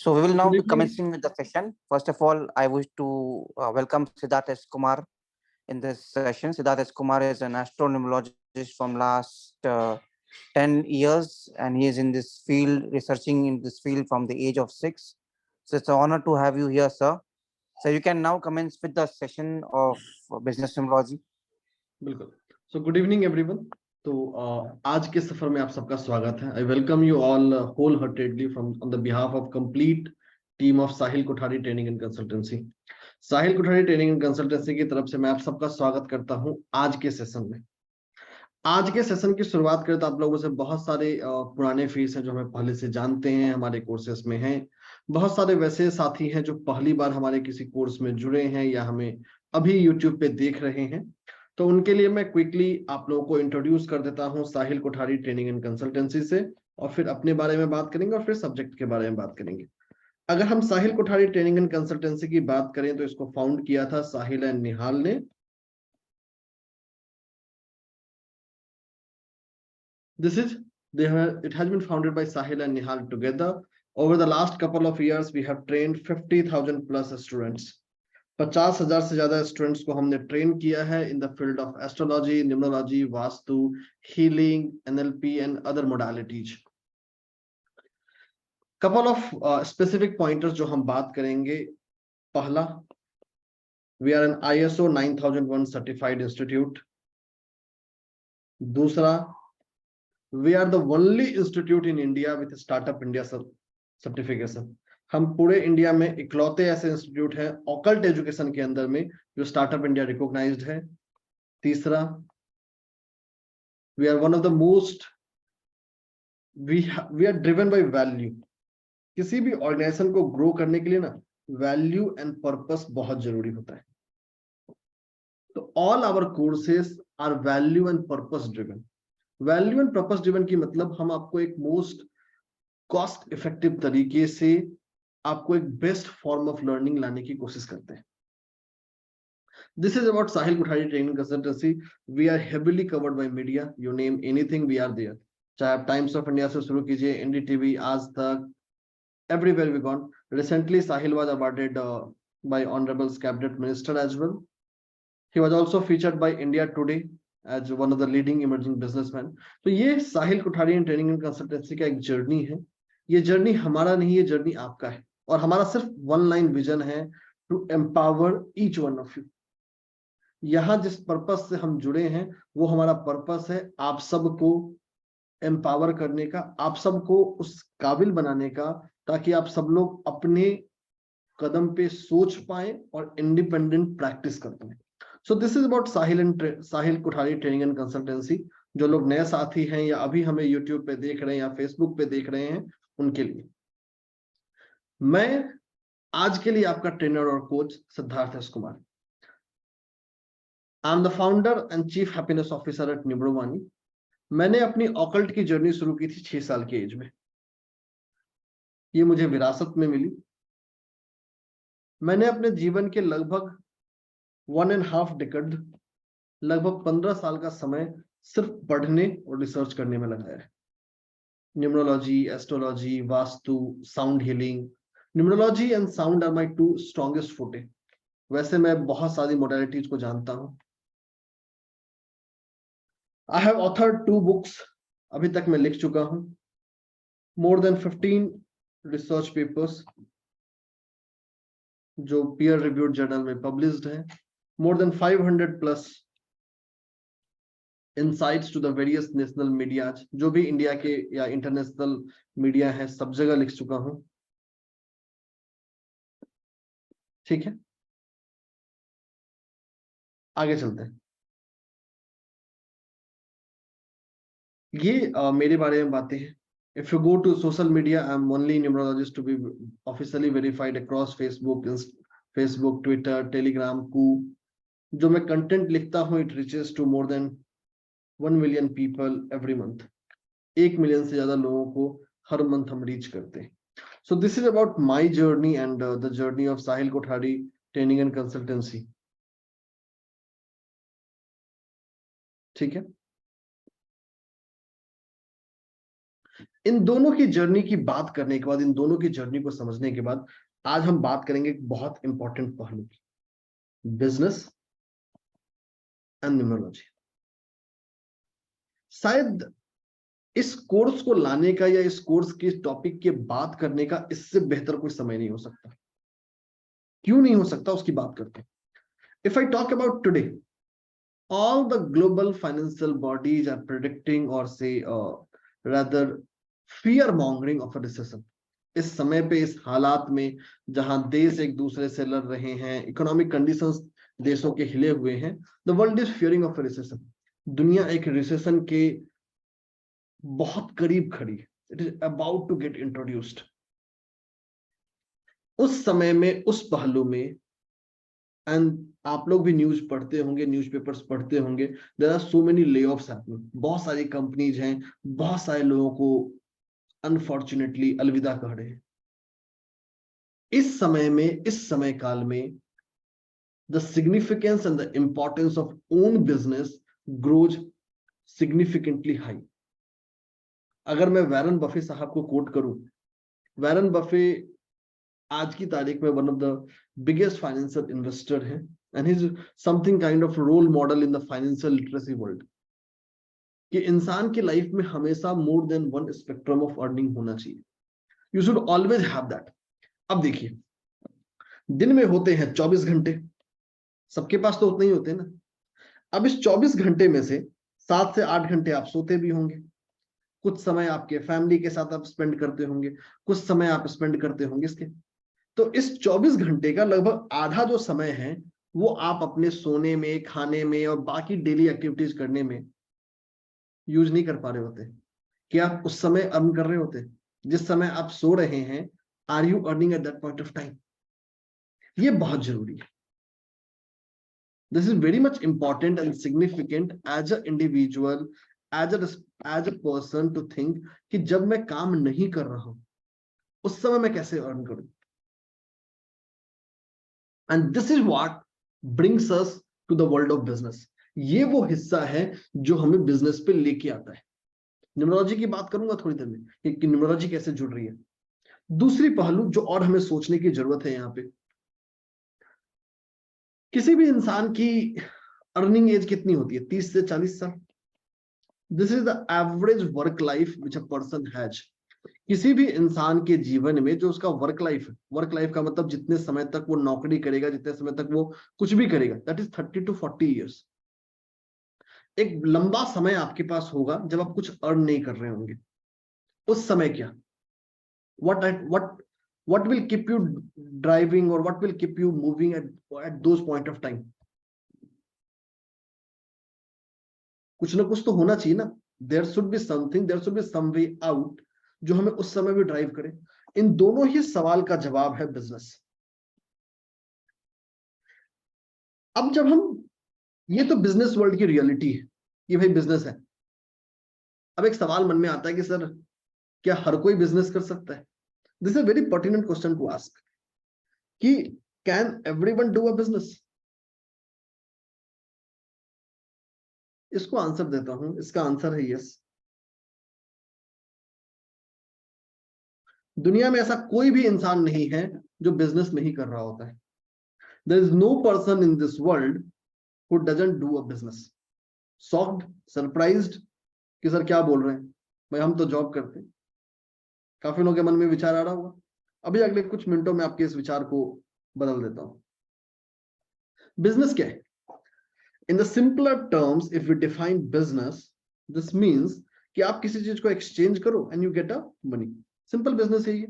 So we will now Good be evening. commencing with the session. First of all, I wish to welcome Siddharth S. Kumar in this session. Siddharth S. Kumar is an astronumerologist from last 10 years, and he is in this field, researching in this field from the age of 6. So it's an honor to have you here, sir. So you can now commence with the session of business numerology. बिल्कुल. So good evening everyone. तो आज के सफर में आप सबका स्वागत है. I welcome you all wholeheartedly from on the behalf of complete team of Sahil Kothari training and consultancy. Sahil Kothari training and consultancy की तरफ से मैं आप सबका स्वागत करता हूं आज के सेशन में. आज के सेशन की शुरुआत करें तो आप लोगों से बहुत सारे पुराने फेस हैं जो हमें पहले से जानते हैं, हमारे कोर्सेस में हैं. बहुत सारे वैसे साथी हैं जो पहली बार हमारे किसी कोर्स में जुड़े हैं या हमें अभी यूट्यूब पे देख रहे हैं. तो उनके लिए मैं क्विकली आप लोगों को इंट्रोड्यूस कर देता हूं साहिल कोठारी ट्रेनिंग एंड कंसल्टेंसी से, और फिर अपने बारे में बात करेंगे और फिर सब्जेक्ट के बारे में बात करेंगे. अगर हम साहिल कोठारी ट्रेनिंग एंड कंसल्टेंसी की बात करें तो इसको फाउंड किया था साहिल एंड निहाल ने. It has been founded by Sahil and Nihal together. Over the last couple of years, we have trained 50,000 plus students. 50,000 से ज्यादा स्टूडेंट्स को हमने ट्रेन किया है in the field of astrology, numerology, vastu, healing, NLP and other modalities. Couple of specific pointers जो हम बात करेंगे. पहला, we are an ISO 9001 certified institute. दूसरा, we are the only institute in India with startup India certification. हम पूरे India में इकलौते ऐसे इंस्टीट्यूट हैं ऑकल्ट एजुकेशन के अंदर में जो स्टार्टअप इंडिया रिकॉग्नाइज्ड है. तीसरा, we are one of the most we are driven by value. किसी भी ऑर्गेनाइजेशन को ग्रो करने के लिए ना वैल्यू एंड पर्पस बहुत जरूरी होता है. तो all our courses are value and purpose driven. Value and purpose driven की मतलब हम आपको एक मोस्ट कॉस्ट इफेक्टिव तरीके से आपको एक बेस्ट फॉर्म ऑफ लर्निंग लाने की कोशिश करते हैं. This is about Sahil Kothari training consultancy. We are heavily covered by media. You name anything, we are there. चाहे आप टाइम्स ऑफ इंडिया से शुरू कीजिए, NDTV, Aaj Tak, everywhere we gone. Recently Sahil was awarded by honorable cabinet minister as well. He was also featured by India Today as one of the leading emerging businessmen. तो ये साहिल Kothari training and consultancy का एक journey है. ये journey हमारा नहीं, ये journey आपका है, और हमारा सिर्फ वन लाइन विजन है, to empower each one of you. यहां जिस पर्पस से हम जुड़े हैं वो हमारा पर्पस है आप सबको एम्पावर करने का, आप सबको उस काबिल बनाने का, ताकि आप सब लोग अपने कदम पे सोच पाए और इंडिपेंडेंट प्रैक्टिस कर पाए. So this is about Sahil Kothari training and consultancy. जो लोग नए साथी हैं या अभी हमें YouTube पे देख रहे हैं या Facebook पे देख रहे हैं, उनके लिए मैं आज के लिए आपका ट्रेनर और coach Siddharth S Kumar. I am the founder and chief happiness officer at Numerovani. मैंने अपनी ऑकल्ट की जर्नी शुरू की थी 6 साल की एज में. ये मुझे विरासत में मिली. मैंने अपने जीवन के लगभग 1.5 डेकेड, लगभग 15 साल का समय सिर्फ पढ़ने और रिसर्च करने में लगाया है. Numerology, astrology, vastu, sound healing. Numerology and sound are my 2 strongest forte. वैसे मैं बहुत सारी मोडालिटीज को जानता हूं. I have authored 2 books. अभी तक मैं लिख चुका हूं. मोर देन 15 रिसर्च पेपर्स जो पीयर रिव्यूड जर्नल में पब्लिश्ड है. More than 500 plus insights to the various national media. जो भी इंडिया के या इंटरनेशनल मीडिया है सब जगह लिख चुका हूं. ठीक है, आगे चलते हैं. ये मेरे बारे में बातें हैं. If you go to social media, I'm only numerologist to be officially verified across Facebook, Twitter, Telegram, जो मैं कंटेंट लिखता हूं it reaches to more than 1 million people every month. 1 million से ज्यादा लोगों को हर मंथ हम रीच करते हैं. So this is about my journey and the journey of Sahil Kothari training and consultancy. ठीक है, इन दोनों की जर्नी की बात करने के बाद, इन दोनों की जर्नी को समझने के बाद, आज हम बात करेंगे एक बहुत इंपॉर्टेंट पहलू की, बिजनेस एंड न्यूमरोलॉजी। शायद इस कोर्स को लाने का या इस कोर्स के टॉपिक की बात करने का इससे बेहतर कोई समय नहीं हो सकता। क्यों नहीं हो सकता, उसकी बात करते हैं। If I talk about today, all the global financial bodies are predicting or say rather fear mongering of a recession। इस समय पे, इस हालात में जहां देश एक दूसरे से लड़ रहे हैं, इकोनॉमिक कंडीशंस देशों के हिले हुए हैं, the world is fearing of a recession. दुनिया एक रिसेशन के बहुत करीब खड़ी है, it is about to get introduced. उस समय में, उस पहलू में, एंड आप लोग भी न्यूज पढ़ते होंगे, न्यूज़पेपर्स पढ़ते होंगे, there are so many layoffs happening. बहुत सारी कंपनीज हैं, बहुत सारे लोगों को अनफॉर्चुनेटली अलविदा कह रहे हैं। इस समय में, इस समय काल में, the significance and the importance of own business grows significantly high. अगर मैं वैरन बफे साहब को कोट करूं, वैरन बफे आज की तारीख में one of the biggest financial investor है, and he is something kind of role model in the financial literacy world, कि इंसान की लाइफ में हमेशा more than one spectrum of earning होना चाहिए। You should always have that. अब देखिए, दिन में होते हैं 24 घंटे, सबके पास तो उतने ही होते हैं ना। अब इस 24 घंटे में से 7 से 8 घंटे आप सोते भी होंगे, कुछ समय आपके फैमिली के साथ आप स्पेंड करते होंगे, कुछ समय आप स्पेंड करते होंगे इसके। तो इस 24 घंटे का लगभग आधा जो समय है वो आप अपने सोने में, खाने में और बाकी डेली एक्टिविटीज करने में यूज नहीं कर पा रहे होते। क्या आप उस समय अर्न कर रहे होते? जिस समय आप सो रहे हैं, are you earning at that point of time? ये बहुत जरूरी है। This is very much important and significant as a individual, as a person to think कि जब मैं काम नहीं कर रहा हूं उस समय मैं कैसे अर्न करूं। And this is what brings us to the world of business. ये वो हिस्सा है जो हमें बिजनेस पे लेके आता है। न्यूमरोलॉजी की बात करूंगा थोड़ी देर में कि न्यूमरोलॉजी कैसे जुड़ रही है। दूसरी पहलू जो और हमें सोचने की जरूरत है, यहाँ पे किसी भी इंसान की अर्निंग एज कितनी होती है? 30 से 40 साल। This is the average work life which a person has. किसी भी इंसान के जीवन में जो उसका वर्क लाइफ है, वर्क लाइफ का मतलब जितने समय तक वो नौकरी करेगा, जितने समय तक वो कुछ भी करेगा, दैट इज 30 to 40 ईयर्स। एक लंबा समय आपके पास होगा जब आप कुछ अर्न नहीं कर रहे होंगे। उस समय क्या, what will keep you driving or what will keep you moving at those point of time? कुछ ना कुछ तो होना चाहिए ना। there should be something, there should be some way out जो हमें उस समय भी ड्राइव करे। इन दोनों ही सवाल का जवाब है बिजनेस। अब जब हम, ये तो बिजनेस वर्ल्ड की रियलिटी है कि भाई बिजनेस है। अब एक सवाल मन में आता है कि सर, क्या हर कोई बिजनेस कर सकता है? This is very pertinent question to ask कि can everyone do a business? इसको आंसर देता हूं, इसका आंसर है यस। दुनिया में ऐसा कोई भी इंसान नहीं है जो बिजनेस नहीं कर रहा होता है। There is no person in this world who doesn't do a business. Shocked, surprised कि सर क्या बोल रहे हैं, भाई हम तो जॉब करते हैं। काफी लोगों के मन में विचार आ रहा होगा। अभी अगले कुछ मिनटों में आपके इस विचार को बदल देता हूं। बिजनेस क्या है? In the simpler terms, if we define business, this means कि आप किसी चीज को एक्सचेंज करो and you get a money. Simple business है ये।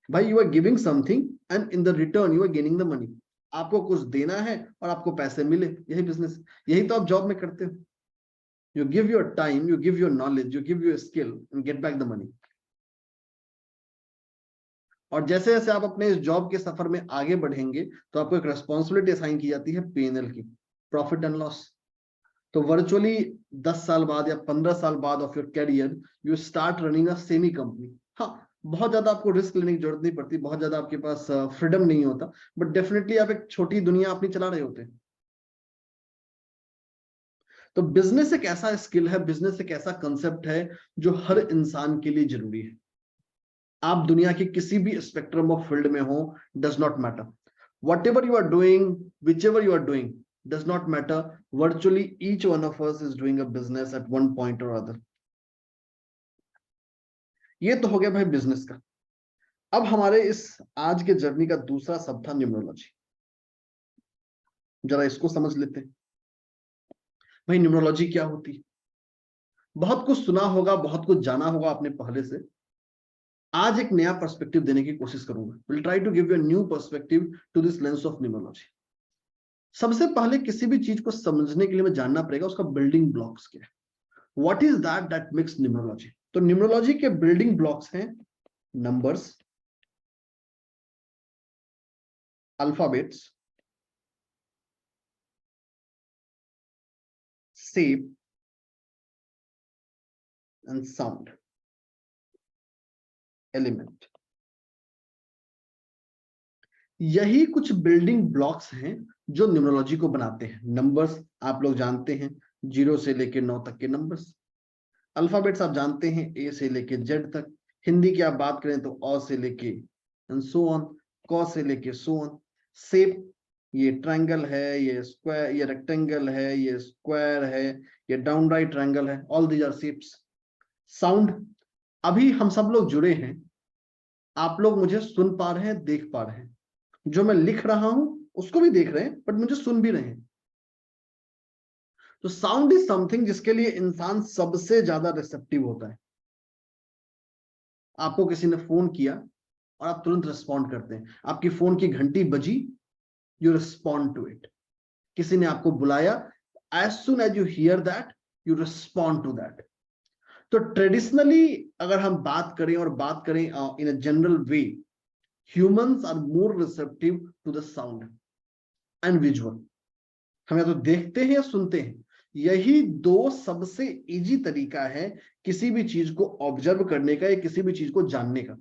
भाई you are giving something and in the return you are gaining the money. आपको कुछ देना है और आपको पैसे मिले, यही बिजनेस। यही तो आप जॉब में करते हो। You give your time, you give your knowledge, you give your skill and get back the money. और जैसे जैसे आप अपने इस जॉब के सफर में आगे बढ़ेंगे तो आपको एक रेस्पॉन्सिबिलिटी असाइन की जाती है P&L की, प्रॉफिट एंड लॉस। तो वर्चुअली 10 साल बाद या 15 साल बाद of your career you start running a semi company. हाँ, बहुत ज्यादा आपको रिस्क लेने की जरूरत नहीं पड़ती, बहुत ज्यादा आपके पास फ्रीडम नहीं होता, बट डेफिनेटली आप एक छोटी दुनिया अपनी चला रहे होते हैं। तो बिजनेस एक ऐसा स्किल है, बिजनेस एक ऐसा कंसेप्ट है जो हर इंसान के लिए जरूरी है। आप दुनिया के किसी भी स्पेक्ट्रम ऑफ फील्ड में हो, does not matter, whatever you are doing, whichever you are doing, does not matter, virtually each one of us is doing a business at one point or other. ये तो हो गया भाई business का। अब हमारे इस आज के जर्नी का दूसरा शब्द था न्यूमरोलॉजी। जरा इसको समझ लेते हैं। भाई न्यूमरोलॉजी क्या होती है? बहुत कुछ सुना होगा, बहुत कुछ जाना होगा आपने पहले से। आज एक नया पर्सपेक्टिव देने की कोशिश करूंगा। Will try to give you a new perspective to this lens of numerology. सबसे पहले किसी भी चीज को समझने के लिए हमें जानना पड़ेगा उसका बिल्डिंग ब्लॉक्स क्या है। What is that makes numerology? तो न्यूमरोलॉजी के बिल्डिंग ब्लॉक्स हैं numbers, alphabets, shape and sound element। यही कुछ बिल्डिंग ब्लॉक्स हैं जो न्यूमरोलॉजी को बनाते हैं। नंबर्स आप लोग जानते हैं, 0 से लेकर 9 तक के नंबर्स। अल्फाबेट्स आप जानते हैं, ए से लेके जेड तक। हिंदी की आप बात करें तो अ से लेके एंड सो ऑन, क से लेके सो ऑन। शेप, ये ट्रायंगल है, ये स्क्वायर, ये रेक्टेंगल है, ये स्क्वायर है, ये डाउन राइट ट्रायंगल है, all these are shapes. Sound, अभी हम सब लोग जुड़े हैं, आप लोग मुझे सुन पा रहे हैं, देख पा रहे हैं, जो मैं लिख रहा हूं उसको भी देख रहे हैं, बट मुझे सुन भी रहे हैं। तो साउंड इज समथिंग जिसके लिए इंसान सबसे ज्यादा रिसेप्टिव होता है। आपको किसी ने फोन किया और आप तुरंत रिस्पॉन्ड करते हैं। आपकी फोन की घंटी बजी, यू रिस्पॉन्ड टू इट। किसी ने आपको बुलाया, as soon as you hear that, you respond to that. तो ट्रेडिशनली अगर हम बात करें और बात करें in a general way, humans are more receptive to the sound and visual. हम या तो देखते हैं या सुनते हैं। यही दो सबसे इजी तरीका है किसी भी चीज को ऑब्जर्व करने का या किसी भी चीज को जानने का।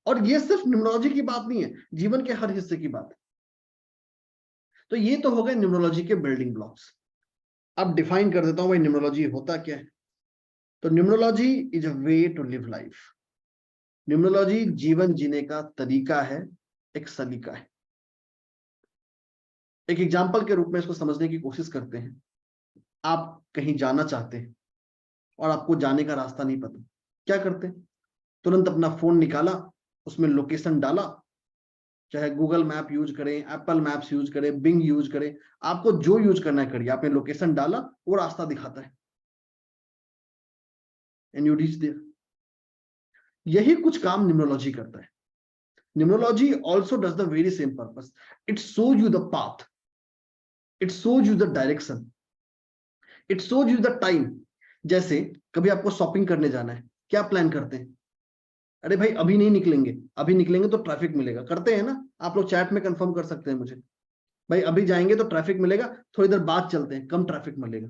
और ये सिर्फ न्यूमरोलॉजी की बात नहीं है, जीवन के हर हिस्से की बात है। तो ये तो हो गए न्यूमरोलॉजी के बिल्डिंग ब्लॉक्स। अब डिफाइन कर देता हूं भाई न्यूमरोलॉजी होता क्या है। तो numerology is a way to live life. Numerology जीवन जीने का तरीका है, एक सलीका है। एक एग्जाम्पल के रूप में इसको समझने की कोशिश करते हैं। आप कहीं जाना चाहते हैं और आपको जाने का रास्ता नहीं पता, क्या करते हैं? तुरंत अपना फोन निकाला, उसमें लोकेशन डाला, चाहे गूगल मैप यूज करें, एप्पल मैप्स यूज करें, बिंग यूज करें, आपको जो यूज करना है करिए। आपने लोकेशन डाला, वो रास्ता दिखाता है एंड यू रीच देयर। यही कुछ काम न्यूमरोलॉजी करता है। Numerology also does the very same purpose. It shows you the path, it shows you the direction, it shows you the time. जैसे कभी आपको शॉपिंग करने जाना है, क्या प्लान करते हैं? अरे भाई अभी नहीं निकलेंगे, अभी निकलेंगे तो ट्रैफिक मिलेगा, करते हैं ना? आप लोग चैट में कंफर्म कर सकते हैं मुझे, भाई अभी जाएंगे तो ट्रैफिक मिलेगा, थोड़ी देर बाद चलते हैं, कम ट्रैफिक मिलेगा।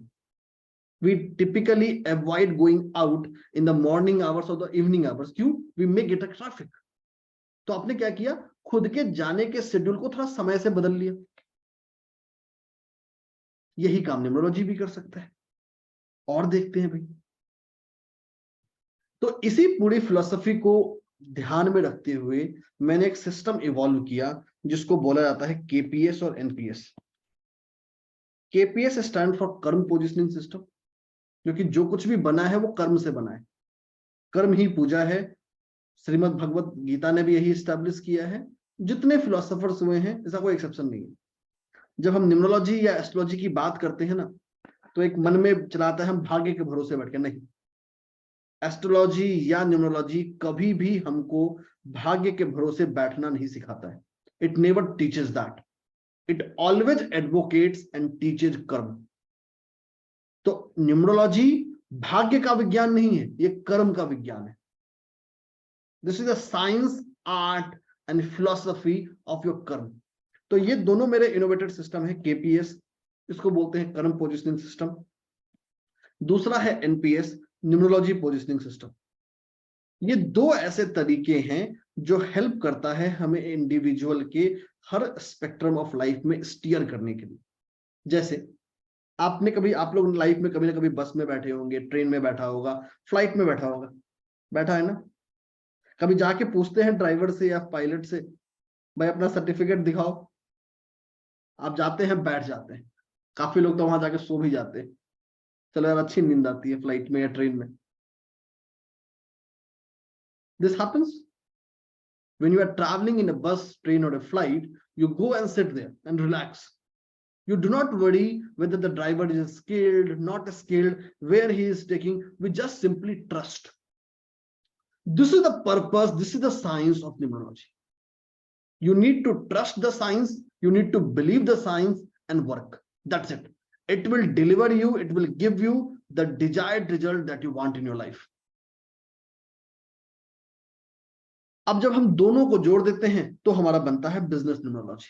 We typically avoid going out in the morning hours or the evening hours. क्यों? We may get a traffic. तो आपने क्या किया? खुद के जाने के शेड्यूल को थोड़ा समय से बदल लिया। यही काम न्यूमरोलॉजी भी कर सकता है। और देखते हैं भाई। तो इसी पूरी फिलॉसफी को ध्यान में रखते हुए मैंने एक सिस्टम इवॉल्व किया जिसको बोला जाता है केपीएस और एनपीएस। केपीएस स्टैंड फॉर कर्म पोजिशनिंग सिस्टम, क्योंकि जो कुछ भी बना है वो कर्म से बना है, कर्म ही पूजा है। श्रीमद् भगवत गीता ने भी यही स्टैब्लिश किया है। जितने फिलोसोफर्स हुए हैं इसका कोई एक्सेप्शन नहीं है। जब हम न्यूमरोलॉजी या एस्ट्रोलॉजी की बात करते हैं ना, तो एक मन में चलाता है हम भाग्य के भरोसे बैठ के। नहीं, एस्ट्रोलॉजी या न्यूमरोलॉजी कभी भी हमको भाग्य के भरोसे बैठना नहीं सिखाता है। It never teaches that, it always advocates and teaches कर्म। तो न्यूमरोलॉजी भाग्य का विज्ञान नहीं है, ये कर्म का विज्ञान है। This is the science, art and philosophy of your कर्म। तो ये दोनों मेरे इनोवेटेड सिस्टम है। केपीएस, इसको बोलते हैं कर्म पोजिशनिंग सिस्टम। दूसरा है एनपीएस, न्यूमरोलॉजी पोजिशनिंग सिस्टम। ये दो ऐसे तरीके हैं जो हेल्प करता है हमें इंडिविजुअल के हर स्पेक्ट्रम ऑफ लाइफ में स्टीयर करने के लिए। जैसे आपने कभी, आप लोग लाइफ में कभी ना कभी बस में बैठे होंगे, ट्रेन में बैठा होगा, फ्लाइट में बैठा होगा, बैठा है ना? कभी जाके पूछते हैं ड्राइवर से या पायलट से, भाई अपना सर्टिफिकेट दिखाओ? आप जाते हैं, बैठ जाते हैं, काफी लोग तो वहां जाके सो भी जाते हैं, चलो यार अच्छी नींद आती है फ्लाइट में या ट्रेन में। This happens when you are traveling in a bus, train or a flight. You go and sit there and relax. You do not worry whether the driver is skilled, not skilled, where he is taking. We just simply trust. This is the purpose, this is the science of numerology. You need to trust the science, you need to believe the science and work. That's it. It will deliver you, it will give you the desired result that you want in your life. अब जब हम दोनों को जोड़ देते हैं तो हमारा बनता है बिजनेस न्यूमरोलॉजी।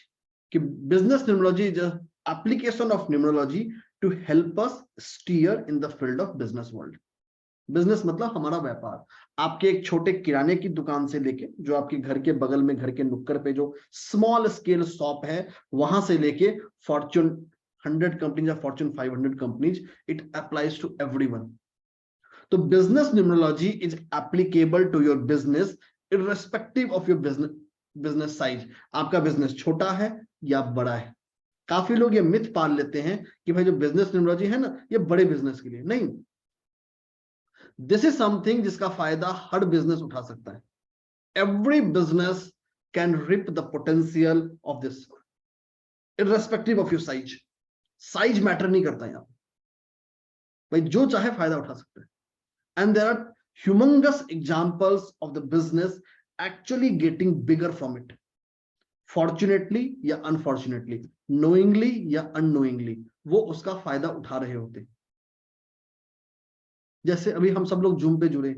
कि business numerology is application of numerology to help us steer in the field of business world. Business मतलब हमारा व्यापार। आपके एक छोटे किराने की दुकान से लेके, जो आपके घर के बगल में, घर के नुक्कड़ पे जो स्मॉल स्केल शॉप है, वहां से लेके फॉर्च्यून 100 कंपनीज या Fortune 500 companies, it applies to everyone. तो business numerology is applicable to your business irrespective of your business size। आपका बिजनेस छोटा है या बड़ा है। काफी लोग ये मिथ पाल लेते हैं कि भाई जो बिजनेस न्यूमरोलॉजी है ना, ये बड़े बिजनेस के लिए नहीं। दिस इज समथिंग जिसका फायदा हर बिजनेस उठा सकता है। Every business can reap the potential of this irrespective of your size। Size matter नहीं करता यहां भाई, जो चाहे फायदा उठा सकता है। And there are humongous examples of the business actually getting bigger from it, fortunately या unfortunately, knowingly या unknowingly, वो उसका फायदा उठा रहे होते। जैसे अभी हम सब लोग जूम पे जुड़े,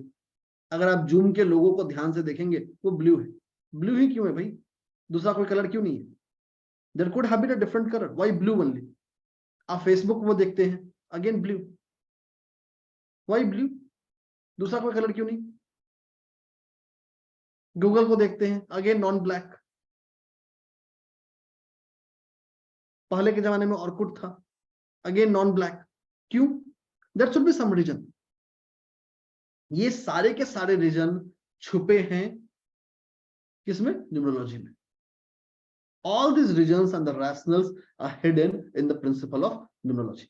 अगर आप जूम के लोगों को ध्यान से देखेंगे वो ब्लू है। ब्लू ही क्यों है भाई? दूसरा कोई कलर क्यों नहीं है? There could have been a different colour, why blue only? आप फेसबुक वो देखते हैं, अगेन ब्लू, व्हाई ब्लू? दूसरा कोई कलर क्यों नहीं? गूगल को देखते हैं, अगेन नॉन ब्लैक। पहले के जमाने में ऑर्कुट था, अगेन नॉन ब्लैक, क्यों? There should be some reason. ये सारे के सारे रीजन छुपे हैं किसमें? न्यूमरोलॉजी में। All these reasons and the rationals are hidden in the principle of numerology।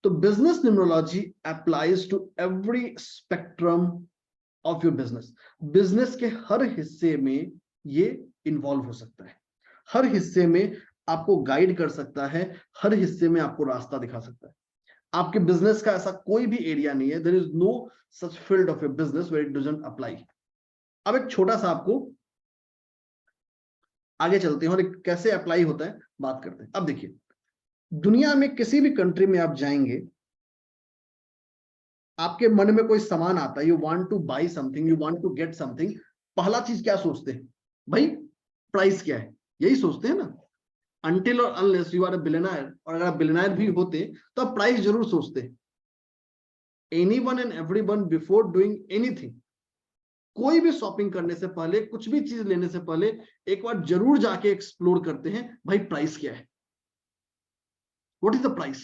तो business numerology applies to every spectrum of your business। Business के हर हिस्से में ये इन्वॉल्व हो सकता है, हर हिस्से में आपको गाइड कर सकता है, हर हिस्से में आपको रास्ता दिखा सकता है। आपके बिजनेस का ऐसा कोई भी एरिया नहीं है, there is no such field of your business where it doesn't apply. अब एक छोटा सा आपको आगे चलते हैं और कैसे अप्लाई होता है बात करते हैं। अब देखिए, दुनिया में किसी भी कंट्री में आप जाएंगे, आपके मन में कोई सामान आता है, you want to buy something, you want to get something, पहला चीज क्या सोचते हैं भाई? प्राइस क्या है, यही सोचते हैं ना। अनटिल और unless you are a billionaire, और अगर आप बिलियनर भी होते तो आप प्राइस जरूर सोचते हैं। Anyone and everyone before doing anything, कोई भी शॉपिंग करने से पहले, कुछ भी चीज लेने से पहले एक बार जरूर जाके एक्सप्लोर करते हैं, भाई प्राइस क्या है, व्हाट इज द प्राइस।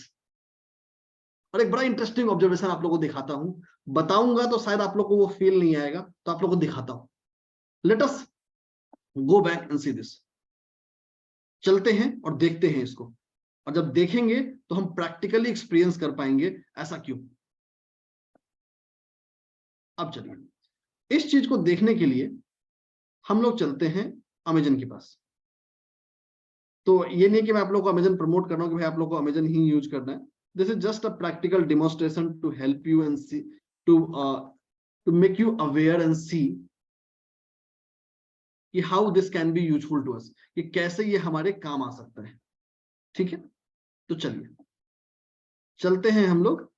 और एक बड़ा इंटरेस्टिंग ऑब्जर्वेशन आप लोगों को दिखाता हूं, बताऊंगा तो शायद आप लोग को वो फील नहीं आएगा, तो आप लोगों को दिखाता हूं। Let us go back and see this. चलते हैं और देखते हैं इसको, और जब देखेंगे तो हम प्रैक्टिकली एक्सपीरियंस कर पाएंगे ऐसा क्यों। अब चलिए, इस चीज को देखने के लिए हम लोग चलते हैं अमेजन के पास। तो ये नहीं कि मैं आप लोगों को अमेजन प्रमोट कर रहा हूं कि भाई आप लोग को अमेजन ही यूज करना है। This is just a practical demonstration to help you and see, to make you aware and see कि how this can be useful to us, कि कैसे ये हमारे काम आ सकता है। ठीक है, तो चलिए चलते हैं हम लोग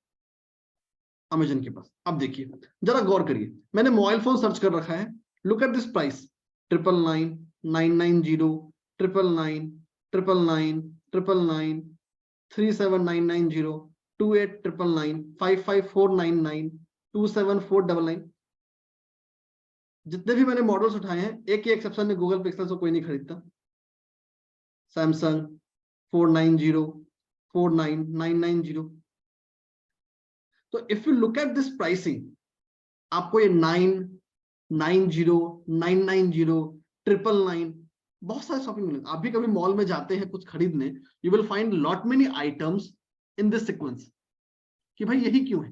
अमेजन के पास। अब देखिए, जरा गौर करिए, मैंने मोबाइल फोन सर्च कर रखा है। Look at this price, 999, 990, 999, 999, 999, 37990, 28999, 55499, 27499। जितने भी मैंने मॉडल्स उठाए हैं, एक ही एक्सेप्शन है, गूगल पिक्सल से कोई नहीं खरीदता। सैमसंग 490, 49990। तो if you look at this pricing, आपको ये 9 90, 990, 999, बहुत सारे शॉपिंग मिलेंगे। आप भी कभी मॉल में जाते हैं कुछ खरीदने, you will find lot many items in this sequence, कि भाई यही क्यों है,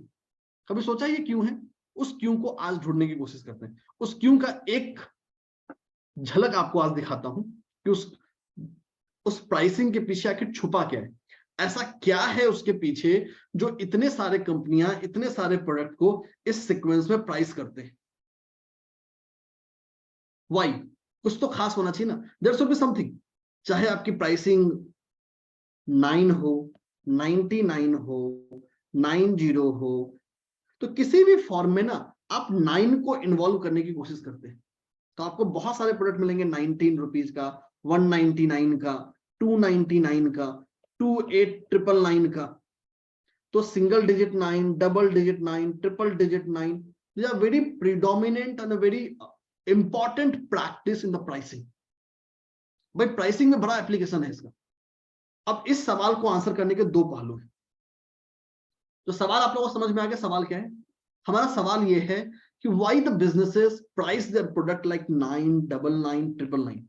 कभी सोचा ये क्यों है? उस क्यों को आज ढूंढने की कोशिश करते हैं। उस क्यों का एक झलक आपको आज दिखाता हूं कि उस प्राइसिंग के पीछे आखिर छुपा क्या है, ऐसा क्या है उसके पीछे जो इतने सारे कंपनियां इतने सारे प्रोडक्ट को इस सीक्वेंस में प्राइस करते हैं। वाई? कुछ तो खास होना चाहिए ना, देयर शुड बी समथिंग। चाहे आपकी प्राइसिंग 9 हो, 99 हो, 90 हो, तो किसी भी फॉर्म में ना आप 9 को इन्वॉल्व करने की कोशिश करते हैं, तो आपको बहुत सारे प्रोडक्ट मिलेंगे 19 रुपीज का, 199 का, 299 का, 2899 का। तो single digit 9, double digit 9, triple digit 9, these are very predominant and a very important practice in the pricing। भाई प्राइसिंग में बड़ा एप्लीकेशन है इसका। अब इस सवाल को आंसर करने के दो पहलू हैं। तो सवाल आप लोगों को समझ में आ गया सवाल क्या है? हमारा सवाल ये है कि why the businesses price their product like 999, 999।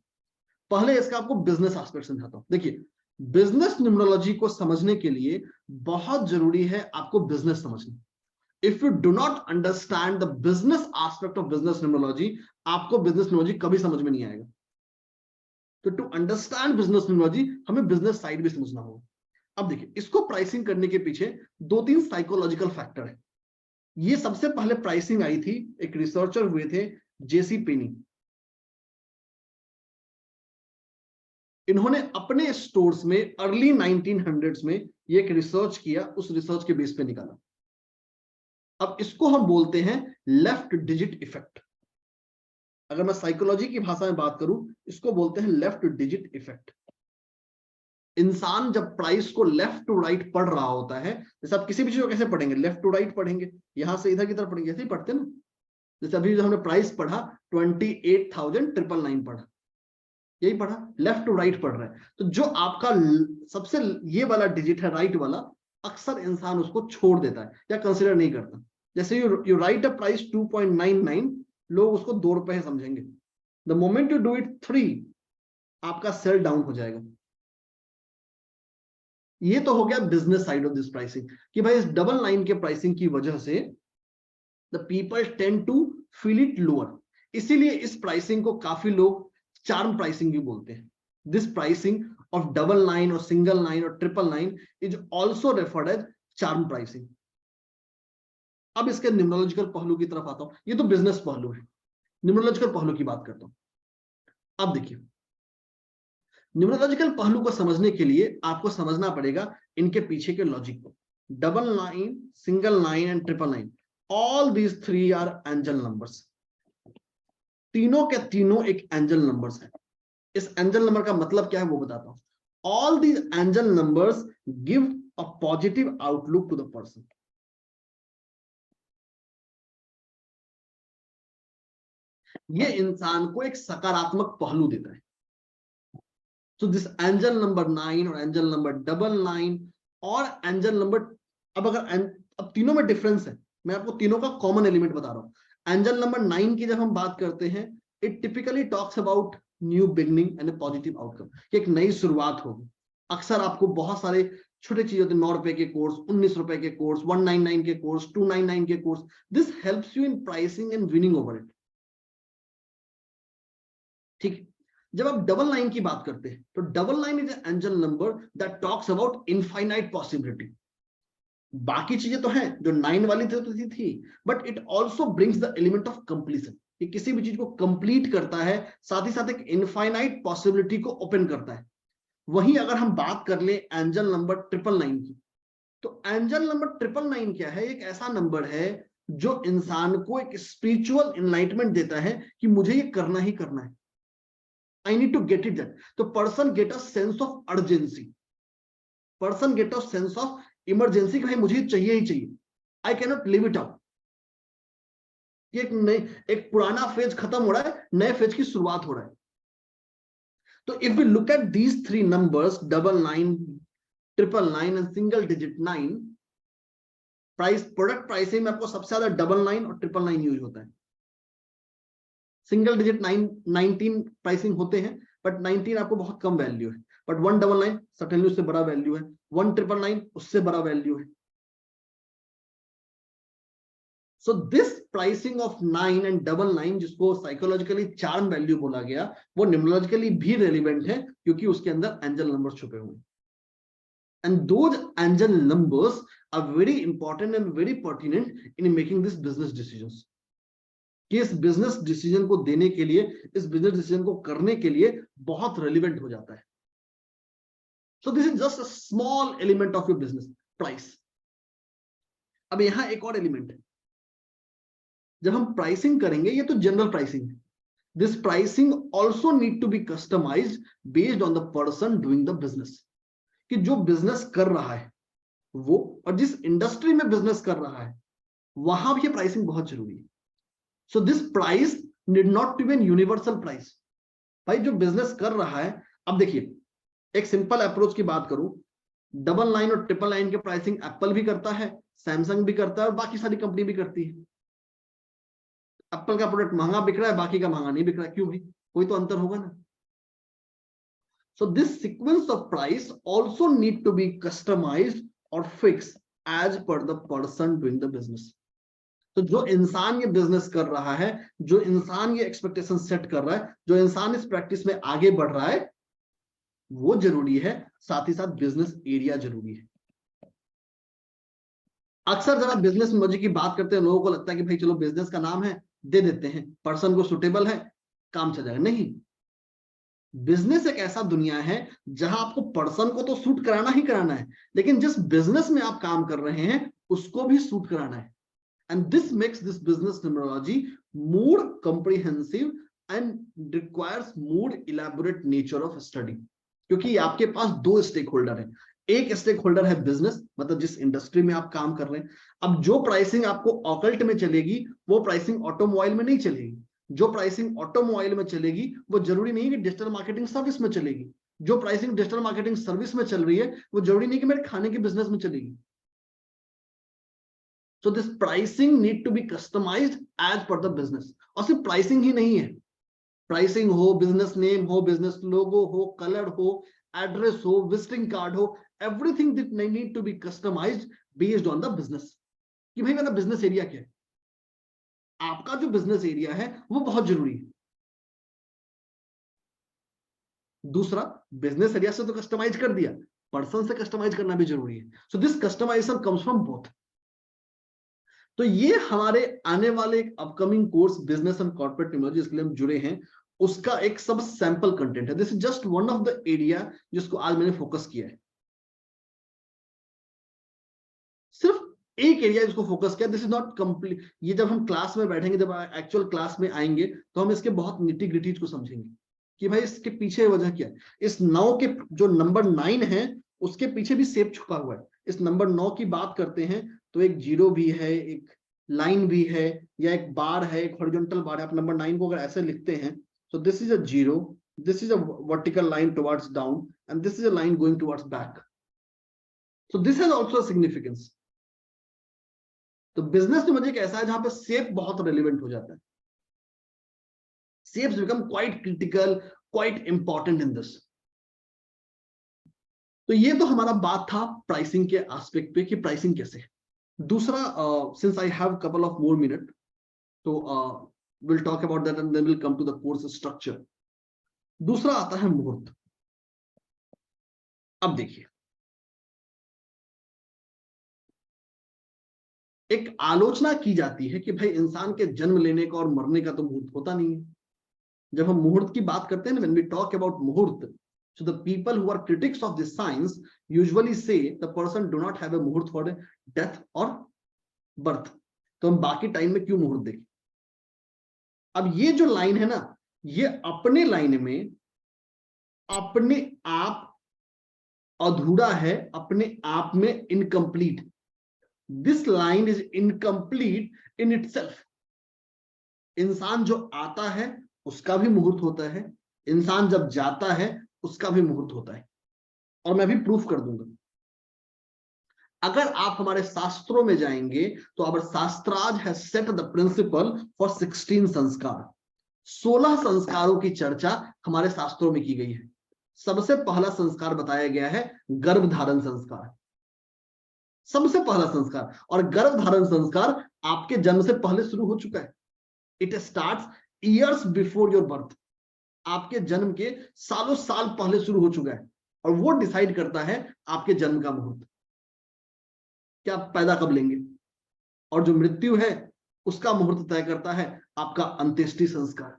पहले इसका आपको बिजनेस एस्पेक्ट समझाता हूं। देखिए, बिजनेस न्यूमरोलॉजी को समझने के लिए बहुत जरूरी है आपको बिजनेस समझना। If you do not understand the business aspect of business numerology, आपको बिजनेस न्यूमरोलॉजी कभी समझ में नहीं आएगा। तो टू अंडरस्टैंड बिजनेस न्यूमरोलॉजी हमें बिजनेस साइड भी समझना होगा। अब देखिए, इसको प्राइसिंग करने के पीछे 2-3 साइकोलॉजिकल फैक्टर है। ये सबसे पहले प्राइसिंग आई थी, एक रिसर्चर हुए थे जेसी पेनी। इन्होंने अपने स्टोर्स में अर्ली 1900s में ये एक रिसर्च किया, उस रिसर्च के बेस पे निकाला। अब इसको हम बोलते हैं लेफ्ट डिजिट इफेक्ट। अगर मैं साइकोलॉजी की भाषा में बात करूं, इसको बोलते हैं लेफ्ट डिजिट इफेक्ट। इंसान जब प्राइस को लेफ्ट टू राइट पढ़ रहा होता है, जैसे आप किसी भी चीज को कैसे पढ़ेंगे, लेफ्ट टू राइट पढ़ेंगे, यहां से इधर की तरफ पढ़ेंगे, ऐसे ही पढ़ते ना। जैसे अभी जो हमने प्राइस पढ़ा 28,999 पढ़ा, यही पढ़ा, लेफ्ट टू राइट पढ़ रहा है। तो जो आपका सबसे ये वाला डिजिट है, राइट वाला, अक्सर इंसान उसको छोड़ देता है या कंसिडर नहीं करता। जैसे यू राइट अ प्राइस 2.99, लोग उसको 2 रुपए समझेंगे। The moment you do it 3, आपका सेल डाउन हो जाएगा। ये तो हो गया business side of this pricing, कि भाई इस डबल लाइन के प्राइसिंग की वजह से the people tend to feel it lower. इसीलिए इस प्राइसिंग को काफी लोग चार्म प्राइसिंग भी बोलते हैं। This pricing of double line और सिंगल लाइन और triple line is also referred as charm pricing. अब इसके न्यूमरोलॉजिकल पहलू की तरफ आता हूं। ये तो बिजनेस पहलू है, न्यूमरोलॉजिकल पहलू की बात करता हूं। अब देखिए, न्यूमरोलॉजिकल पहलू को समझने के लिए आपको समझना पड़ेगा इनके पीछे के लॉजिक को। Double line, single line and triple line, all these 3 are angel numbers. तीनों के तीनों एक एंजल नंबर्स है। इस एंजल नंबर का मतलब क्या है वो बताता हूं। All these angel numbers give a positive outlook to the person. ये इंसान को एक सकारात्मक पहलू देता है। So this एंजल नंबर 9 और एंजल नंबर डबल 9 और एंजल नंबर, अब तीनों में डिफरेंस है, मैं आपको तीनों का कॉमन एलिमेंट बता रहा हूं। एंजल नंबर 9 की जब हम बात करते हैं, it typically talks about new beginning and positive outcome, कि एक नई शुरुआत होगी। अक्सर आपको बहुत सारे छोटे चीज होते हैं, 9 रुपए के कोर्स, 19 रुपए के कोर्स, 199 के कोर्स, 299 के course. This helps you in pricing and winning over it. ठीक। जब आप डबल लाइन की बात करते हैं, तो double line is angel number that talks about infinite possibility. बाकी चीजें तो हैं जो 9 वाली थी, but it also brings the element of completion, कि किसी भी चीज को कंप्लीट करता है, साथ ही साथ एक इनफाइनाइट पॉसिबिलिटी को ओपन करता है। वहीं अगर हम बात कर ले एंजल नंबर 999 की, तो एंजल नंबर 999 क्या है? एक ऐसा नंबर है जो इंसान को एक स्पिरिचुअल एनलाइटमेंट देता है कि मुझे ये करना ही करना है। I need to get it that. So person get a sense of urgency. Person get a sense of emergency कि भाई मुझे चाहिए ही चाहिए। I cannot live it out. एक पुराना फेज खत्म हो रहा है, नए फेज की शुरुआत हो रहा है। तो if we look at these 3 numbers, double 9, triple 9 and single digit 9, price, product pricing में आपको सबसे ज्यादा डबल 9 और ट्रिपल 9 यूज होता है। सिंगल डिजिट 19 प्राइसिंग होते हैं, बट 19 आपको बहुत कम वैल्यू है, बट 199 सर्टेनली उससे बड़ा वैल्यू है, 1999 उससे बड़ा वैल्यू है। So this pricing of 9 and 99, जिसको साइकोलॉजिकली चार्म वैल्यू बोला गया, वो न्यूमरोलॉजिकली भी रेलिवेंट है, क्योंकि उसके अंदर एंजल नंबर्स छुपे हुए हैं। And those angel numbers are very important and very pertinent in making this business decisions, कि इस बिजनेस डिसीजन को देने के लिए, इस बिजनेस डिसीजन को करने के लिए बहुत रेलिवेंट हो जाता है। So this is just a small element of your business price. अब यहां एक और एलिमेंट है, जब हम प्राइसिंग करेंगे, ये तो जनरल प्राइसिंग है, this pricing also need to be customised based on the person doing the business, कि जो बिजनेस कर रहा है वो, और जिस इंडस्ट्री में बिजनेस कर रहा है वहां भी ये प्राइसिंग बहुत जरूरी है। So this price need not to be an universal price. भाई जो बिजनेस कर रहा है, अब देखिए एक सिंपल अप्रोच की बात करूं, 99 और 999 के प्राइसिंग एप्पल भी करता है, सैमसंग भी करता है, और बाकी सारी कंपनी भी करती है। एप्पल का प्रोडक्ट महंगा बिक रहा है, बाकी का महंगा नहीं बिक रहा है, क्यों भाई? कोई तो अंतर होगा ना। So this sequence of price also need to be customized or fixed as per the person doing the business. तो जो इंसान ये बिजनेस कर रहा है, जो इंसान ये एक्सपेक्टेशन सेट कर रहा है, जो इंसान इस प्रैक्टिस में आगे बढ़ रहा है, वो जरूरी है, साथ ही साथ बिजनेस एरिया जरूरी है। अक्सर जब आप बिजनेस न्यूमरोलॉजी की बात करते हैं, लोगों को लगता है कि भाई चलो बिजनेस का नाम है, दे देते हैं, पर्सन को सुटेबल है, काम चल जाएगा। नहीं, बिजनेस एक ऐसा दुनिया है जहां आपको पर्सन को तो सूट कराना ही कराना है, लेकिन जिस बिजनेस में आप काम कर रहे हैं उसको भी सूट कराना है। And this makes this business numerology more comprehensive and requires more elaborate nature of study, क्योंकि आपके पास दो स्टेक होल्डर है। एक स्टेक होल्डर है बिजनेस, मतलब जिस इंडस्ट्री में आप काम कर रहे हैं। अब जो प्राइसिंग आपको ऑकल्ट में चलेगी, वो प्राइसिंग ऑटोमोबाइल में नहीं चलेगी। जो प्राइसिंग ऑटोमोबाइल में चलेगी, वो जरूरी नहीं कि डिजिटल मार्केटिंग सर्विस में चलेगी। जो प्राइसिंग डिजिटल मार्केटिंग सर्विस में चल रही है, वो जरूरी नहीं कि मेरे खाने के बिजनेस में चलेगी। So this pricing need to be customised as per the business. और सिर्फ प्राइसिंग ही नहीं है, प्राइसिंग हो, बिजनेस नेम हो, बिजनेस लोगो हो, कलर हो, एड्रेस हो, विजिटिंग कार्ड हो, everything that need to be customised based on the business, कि भाई मेरा बिजनेस एरिया क्या है। आपका जो बिजनेस एरिया है वो बहुत जरूरी है। दूसरा, बिजनेस एरिया से तो कस्टमाइज कर दिया, पर्सन से कस्टमाइज करना भी जरूरी है। So this customisation comes from both. तो ये हमारे आने वाले एक upcoming course business and corporate numerology, इसके लिए हम जुड़े हैं, उसका एक सब सैंपल कंटेंट है। This is just one of the area जिसको आज मैंने फोकस किया है, सिर्फ एक एरिया जिसको फोकस किया। This is not complete. ये जब हम क्लास में बैठेंगे, जब एक्चुअल क्लास में आएंगे, तो हम इसके बहुत निटी ग्रिटीज को समझेंगे कि भाई इसके पीछे वजह क्या है। इस 9 के जो नंबर 9 है, उसके पीछे भी शेप छुपा हुआ है। इस नंबर 9 की बात करते हैं तो एक जीरो भी है, एक लाइन भी है, या एक बार है, एक हॉरिजॉन्टल बार है। आप नंबर 9 को अगर ऐसे लिखते हैं, तो this is a zero, this is a vertical line towards down, and this is a line going towards back. So this has also a significance. तो बिजनेस में मुझे कैसा है जहां पे शेप बहुत रेलिवेंट हो जाता है। Shapes become quite critical, quite important in this. तो ये तो हमारा बात था प्राइसिंग के एस्पेक्ट पे, कि प्राइसिंग कैसे है। दूसरा, since I have couple of more minute, तो will talk about that and then will come to the course structure. दूसरा आता है मुहूर्त। अब देखिए, एक आलोचना की जाती है कि भाई इंसान के जन्म लेने का और मरने का तो मुहूर्त होता नहीं है। जब हम मुहूर्त की बात करते हैं ना, when we talk about मुहूर्त, so the people who are critics of this science usually say the person do not have a मुहूर्त for death or birth। तो हम बाकी टाइम में क्यों मुहूर्त देखें। अब ये जो लाइन है ना, ये अपने लाइन में अपने आप अधूरा है, अपने आप में incomplete. This line is incomplete in itself. इंसान जो आता है उसका भी मुहूर्त होता है, इंसान जब जाता है उसका भी मुहूर्त होता है, और मैं भी प्रूफ कर दूंगा। अगर आप हमारे शास्त्रों में जाएंगे तो अब shastras has set the principle for 16 sanskar. 16 संस्कारों की चर्चा हमारे शास्त्रों में की गई है। सबसे पहला संस्कार बताया गया है गर्भधारण संस्कार, सबसे पहला संस्कार। और गर्भधारण संस्कार आपके जन्म से पहले शुरू हो चुका है। It starts years before your birth, आपके जन्म के सालों साल पहले शुरू हो चुका है। और वो डिसाइड करता है आपके जन्म का मुहूर्त, क्या आप पैदा कब लेंगे। और जो मृत्यु है उसका मुहूर्त तय करता है आपका अंत्येष्टि संस्कार।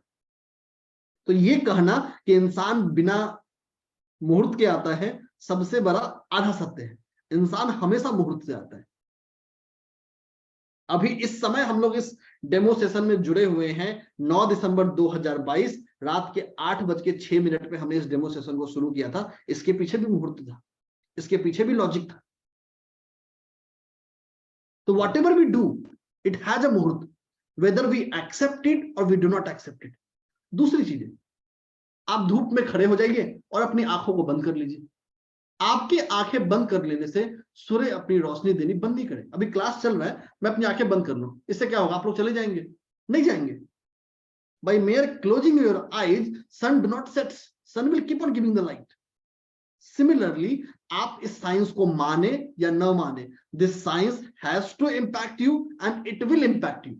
तो ये कहना कि इंसान बिना मुहूर्त के आता है, सबसे बड़ा आधा सत्य है। इंसान हमेशा मुहूर्त से आता है। अभी इस समय हम लोग इस डेमो सेशन में जुड़े हुए हैं। 9 दिसंबर 2022 रात के 8:06 पे हमने इस डेमो सेशन को शुरू किया था। इसके पीछे भी मुहूर्त था, इसके पीछे भी लॉजिक था। तो whatever we do it has a muhurat, whether we accept it or we do not accept it. दूसरी चीजें, आप धूप में खड़े हो जाइए और अपनी आंखों को बंद कर लीजिए। आपकी आंखें बंद कर लेने से सूर्य अपनी रोशनी देनी बंद नहीं करे। अभी क्लास चल रहा है, मैं अपनी आंखें बंद कर लूं, इससे क्या होगा? आप लोग चले जाएंगे? नहीं जाएंगे। By mere closing your eyes, sun do not set. Sun will keep on giving the light. Similarly, आप इस साइंस को माने या न माने, this science has to impact you and it will impact you.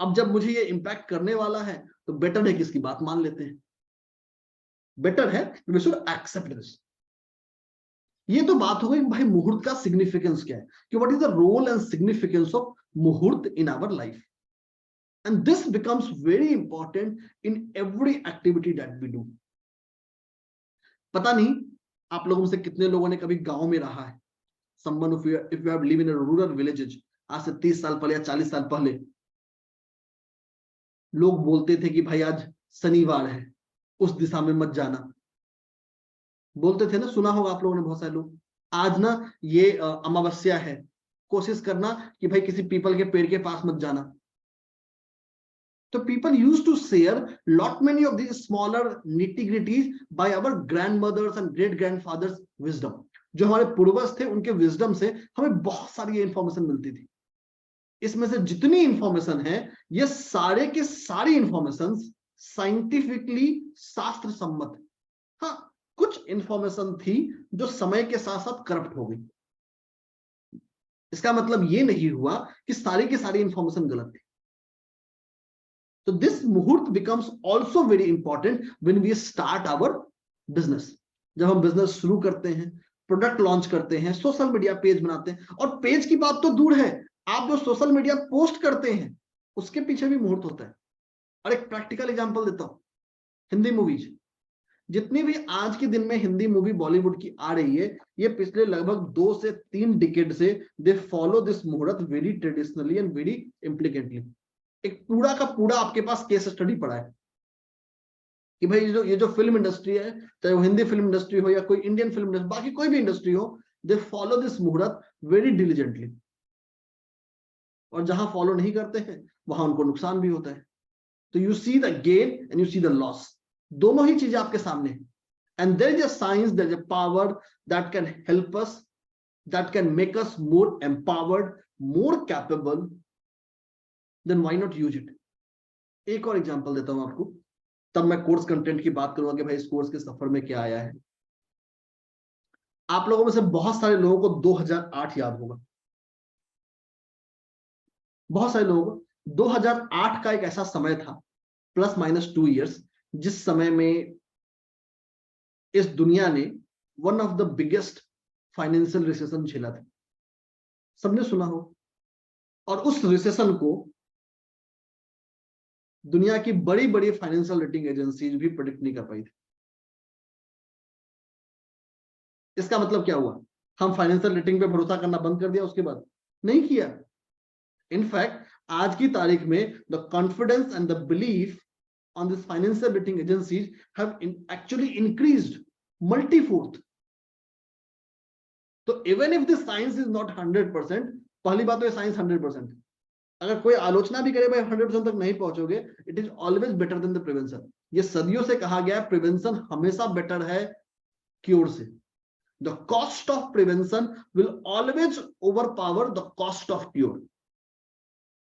अब जब मुझे ये इम्पैक्ट करने वाला है तो बेटर है कि इसकी बात मान लेते हैं। बेटर है we should accept this. ये तो बात हो गई भाई मुहूर्त का सिग्निफिकेंस क्या है, कि what is the role and significance of muhurat in our life. And this becomes very important in every activity that we do. पता नहीं आप लोगों में से कितने लोगों ने कभी गांव में रहा है। Someone if you have lived in a rural villages, आज से 30 साल पहले या 40 साल पहले लोग बोलते थे कि भाई आज शनिवार है, उस दिशा में मत जाना। बोलते थे ना, सुना होगा आप लोगों ने बहुत सारे लोग। आज ना ये अमावस्या है, कोशिश करना कि भाई किसी पीपल के पेड़ के पास मत जाना। So people used to share lot many of these smaller nitty-gritties by our grandmothers and great grandfathers wisdom. जो हमारे पूर्वज थे उनके विजडम से हमें बहुत सारी इंफॉर्मेशन मिलती थी। इसमें से जितनी इंफॉर्मेशन है, ये सारे के सारी इंफॉर्मेशन साइंटिफिकली शास्त्र सम्मत। हाँ, कुछ इंफॉर्मेशन थी जो समय के साथ साथ करप्ट हो गई। इसका मतलब ये नहीं हुआ कि सारी की सारी इंफॉर्मेशन गलत थी। So this मुहूर्त becomes also very important when we start our business. जब हम बिजनेस शुरू करते हैं, प्रोडक्ट लॉन्च करते हैं, सोशल मीडिया पेज बनाते हैं। और पेज की बात तो दूर है, आप जो सोशल मीडिया पोस्ट करते हैं उसके पीछे भी मुहूर्त होता है। और एक प्रैक्टिकल एग्जांपल देता हूं, हिंदी मूवीज, जितनी भी आज के दिन में हिंदी मूवी बॉलीवुड की आ रही है, ये पिछले लगभग 2 से 3 डिकेड से दे फॉलो दिस मुहूर्त वेरी ट्रेडिशनली एंड वेरी इम्प्लीकेंटली। एक पूरा का पूरा आपके पास केस स्टडी पड़ा है कि भाई ये जो फिल्म इंडस्ट्री है, चाहे वो हिंदी फिल्म इंडस्ट्री हो या कोई इंडियन फिल्म इंडस्ट्री, बाकी कोई भी इंडस्ट्री हो, दे फॉलो दिस मुहूर्त वेरी डिलीजेंटली। और जहां फॉलो नहीं करते हैं वहां उनको नुकसान भी होता है। तो you see the gain and you see the loss, दोनों ही चीजें आपके सामने है। And there is a science, there is a power that can help us, that can make us more empowered, more capable, then why not use it? एक और example देता हूं आपको, तब मैं कोर्स कंटेंट की बात करूंगा कि भाई इस कोर्स के सफर में क्या आया है। आप लोगों में से बहुत सारे लोगों को 2008 याद होगा। बहुत सारे लोगों को 2008 का एक ऐसा समय था, प्लस माइनस 2 इयर्स, जिस समय में इस दुनिया ने one of the biggest financial recession झेला था। सबने सुना हो। और उस रिसेशन को दुनिया की बड़ी बड़ी फाइनेंशियल रेटिंग एजेंसीज भी प्रेडिक्ट नहीं कर पाई थी। इसका मतलब क्या हुआ? हम फाइनेंशियल रेटिंग पे भरोसा करना बंद कर दिया उसके बाद? नहीं किया। इनफैक्ट आज की तारीख में the confidence and the belief on this financial rating agencies have actually increased multifold. तो even if this science is not 100%, पहली बात तो ये साइंस 100%, अगर कोई आलोचना भी करे भाई 100% तक नहीं पहुंचोगे, it is always better than the prevention. ये सदियों से कहा गया है, प्रिवेंशन हमेशा बेटर है क्योर से। The cost of prevention will always overpower the cost of cure.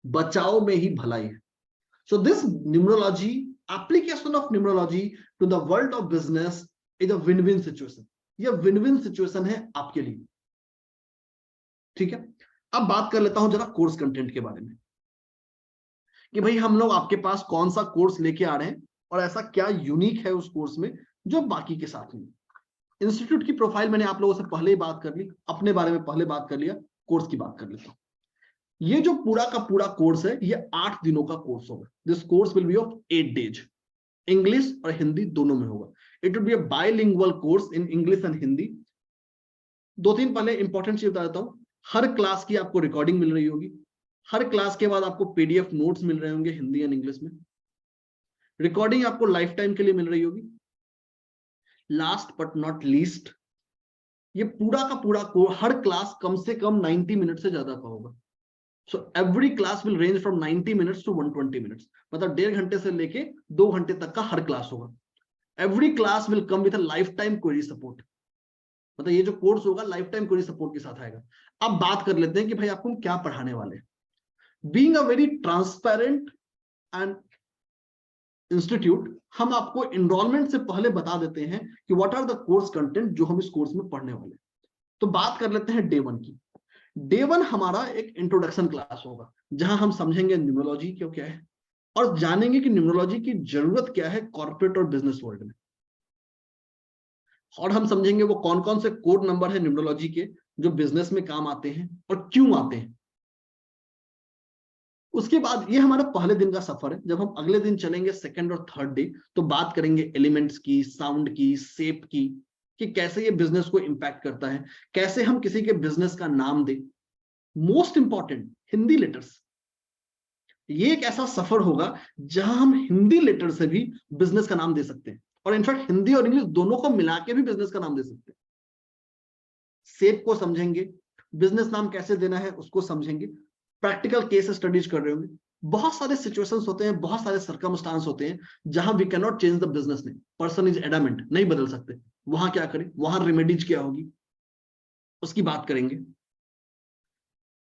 बचाव में ही भलाई है। So this numerology, application of numerology to the world of business is a win-win situation. ये win-win situation है आपके लिए, ठीक है। अब बात कर लेता हूं जरा कोर्स कंटेंट के बारे में, कि भाई हम लोग आपके पास कौन सा कोर्स लेके आ रहे हैं और ऐसा क्या यूनिक है उस कोर्स में जो बाकी के साथ नहीं। इंस्टीट्यूट की प्रोफाइल मैंने आप लोगों से पहले ही बात कर ली, अपने बारे में पहले बात कर लिया, कोर्स की बात कर लेता हूं। ये जो पूरा का पूरा कोर्स है ये 8 दिनों का कोर्स होगा। This course will be of 8 days, English और हिंदी दोनों में होगा। It will be a bilingual course in English and Hindi. 2-3 पहले इंपॉर्टेंट चीज बता देता हूं। हर क्लास की आपको रिकॉर्डिंग मिल रही होगी, हर क्लास के बाद आपको पीडीएफ नोट्स मिल रहे होंगे हिंदी एंड इंग्लिश में, रिकॉर्डिंग आपको लाइफ टाइम के लिए मिल रही होगी। लास्ट बट नॉट लीस्ट, ये पूरा का पूरा कोर्स, हर क्लास कम से कम 90 मिनट से ज्यादा का होगा। So every class will range from 90 minutes to 120 minutes, मतलब 1.5 घंटे से लेके 2 घंटे तक का हर क्लास होगा। Every class will come with a lifetime query support, मतलब ये जो कोर्स होगा लाइफ टाइम क्वेरी सपोर्ट के साथ आएगा। अब बात कर लेते हैं कि भाई आपको हम क्या पढ़ाने वाले हैं। Being a very transparent and institute, हम आपको एनरोलमेंट से पहले बता देते हैं कि what are the course content जो हम इस कोर्स में पढ़ने वाले हैं। तो बात कर लेते हैं डे 1 की। डे 1 हमारा एक इंट्रोडक्शन क्लास होगा जहां हम समझेंगे न्यूमरोलॉजी क्या है और जानेंगे कि न्यूमरोलॉजी की जरूरत क्या है कॉर्पोरेट और बिजनेस वर्ल्ड में, और हम समझेंगे वो कौन कौन से कोड नंबर है न्यूमरोलॉजी के जो बिजनेस में काम आते हैं और क्यों आते हैं। उसके बाद ये हमारा पहले दिन का सफर है। जब हम अगले दिन चलेंगे सेकंड और थर्ड डे, तो बात करेंगे एलिमेंट्स की, साउंड की, शेप की, कि कैसे ये बिजनेस को इंपैक्ट करता है, कैसे हम किसी के बिजनेस का नाम दें। Most important, Hindi letters. ये एक ऐसा सफर होगा जहां हम हिंदी लेटर से भी बिजनेस का नाम दे सकते हैं, और इनफैक्ट हिंदी और इंग्लिश दोनों को मिला के भी बिजनेस का नाम दे सकते हैं। शेप को समझेंगे, बिजनेस नाम कैसे देना है उसको समझेंगे, प्रैक्टिकल केस स्टडीज कर रहे होंगे। बहुत सारे सिचुएशंस होते हैं, बहुत सारे सर्कमस्टांस होते हैं जहां we can not change the business name, person is adamant, नहीं बदल सकते। वहां क्या करें, वहां रेमेडीज क्या होगी उसकी बात करेंगे।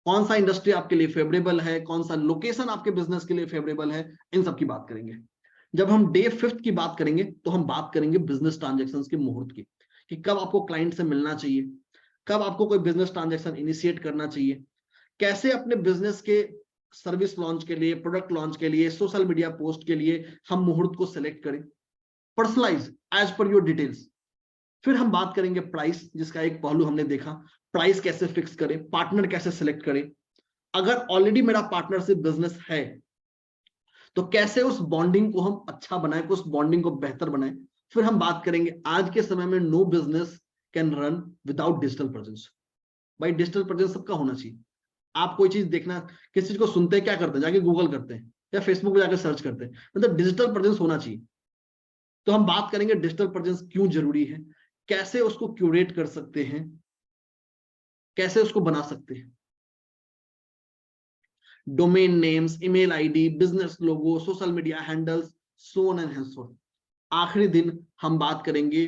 कौन सा इंडस्ट्री आपके लिए फेवरेबल है, कौन सा लोकेशन आपके बिजनेस के लिए फेवरेबल है, इन सब की बात करेंगे। जब हम डे 5 की बात करेंगे तो हम बात करेंगे बिजनेस ट्रांजैक्शन के मुहूर्त की, कि कब आपको क्लाइंट से मिलना चाहिए, कब आपको कोई बिजनेस ट्रांजैक्शन इनिशिएट करना चाहिए, कैसे अपने बिजनेस के सर्विस लॉन्च के लिए, प्रोडक्ट लॉन्च के लिए, सोशल मीडिया पोस्ट के लिए हम मुहूर्त को सिलेक्ट करें, personalise as per your details. फिर हम बात करेंगे प्राइस, जिसका एक पहलू हमने देखा, प्राइस कैसे फिक्स करें, पार्टनर कैसे सिलेक्ट करें, अगर ऑलरेडी मेरा पार्टनरशिप बिजनेस है तो कैसे उस बॉन्डिंग को हम अच्छा बनाएं, उस बॉन्डिंग को बेहतर बनाएं। फिर हम बात करेंगे आज के समय में no business can run without digital presence. भाई डिजिटल प्रेजेंस सबका होना चाहिए। आप कोई चीज देखना, किसी चीज को सुनते हैं क्या करते हैं, जाके गूगल करते हैं या फेसबुक पे जाकर सर्च करते हैं, मतलब डिजिटल प्रेजेंस होना चाहिए। तो हम बात करेंगे डिजिटल प्रेजेंस क्यों जरूरी है, कैसे उसको क्यूरेट कर सकते हैं, कैसे उसको बना सकते हैं। Domain names, email ID, business logo, social media handles, so on and henceforth. आखिरी दिन हम बात करेंगे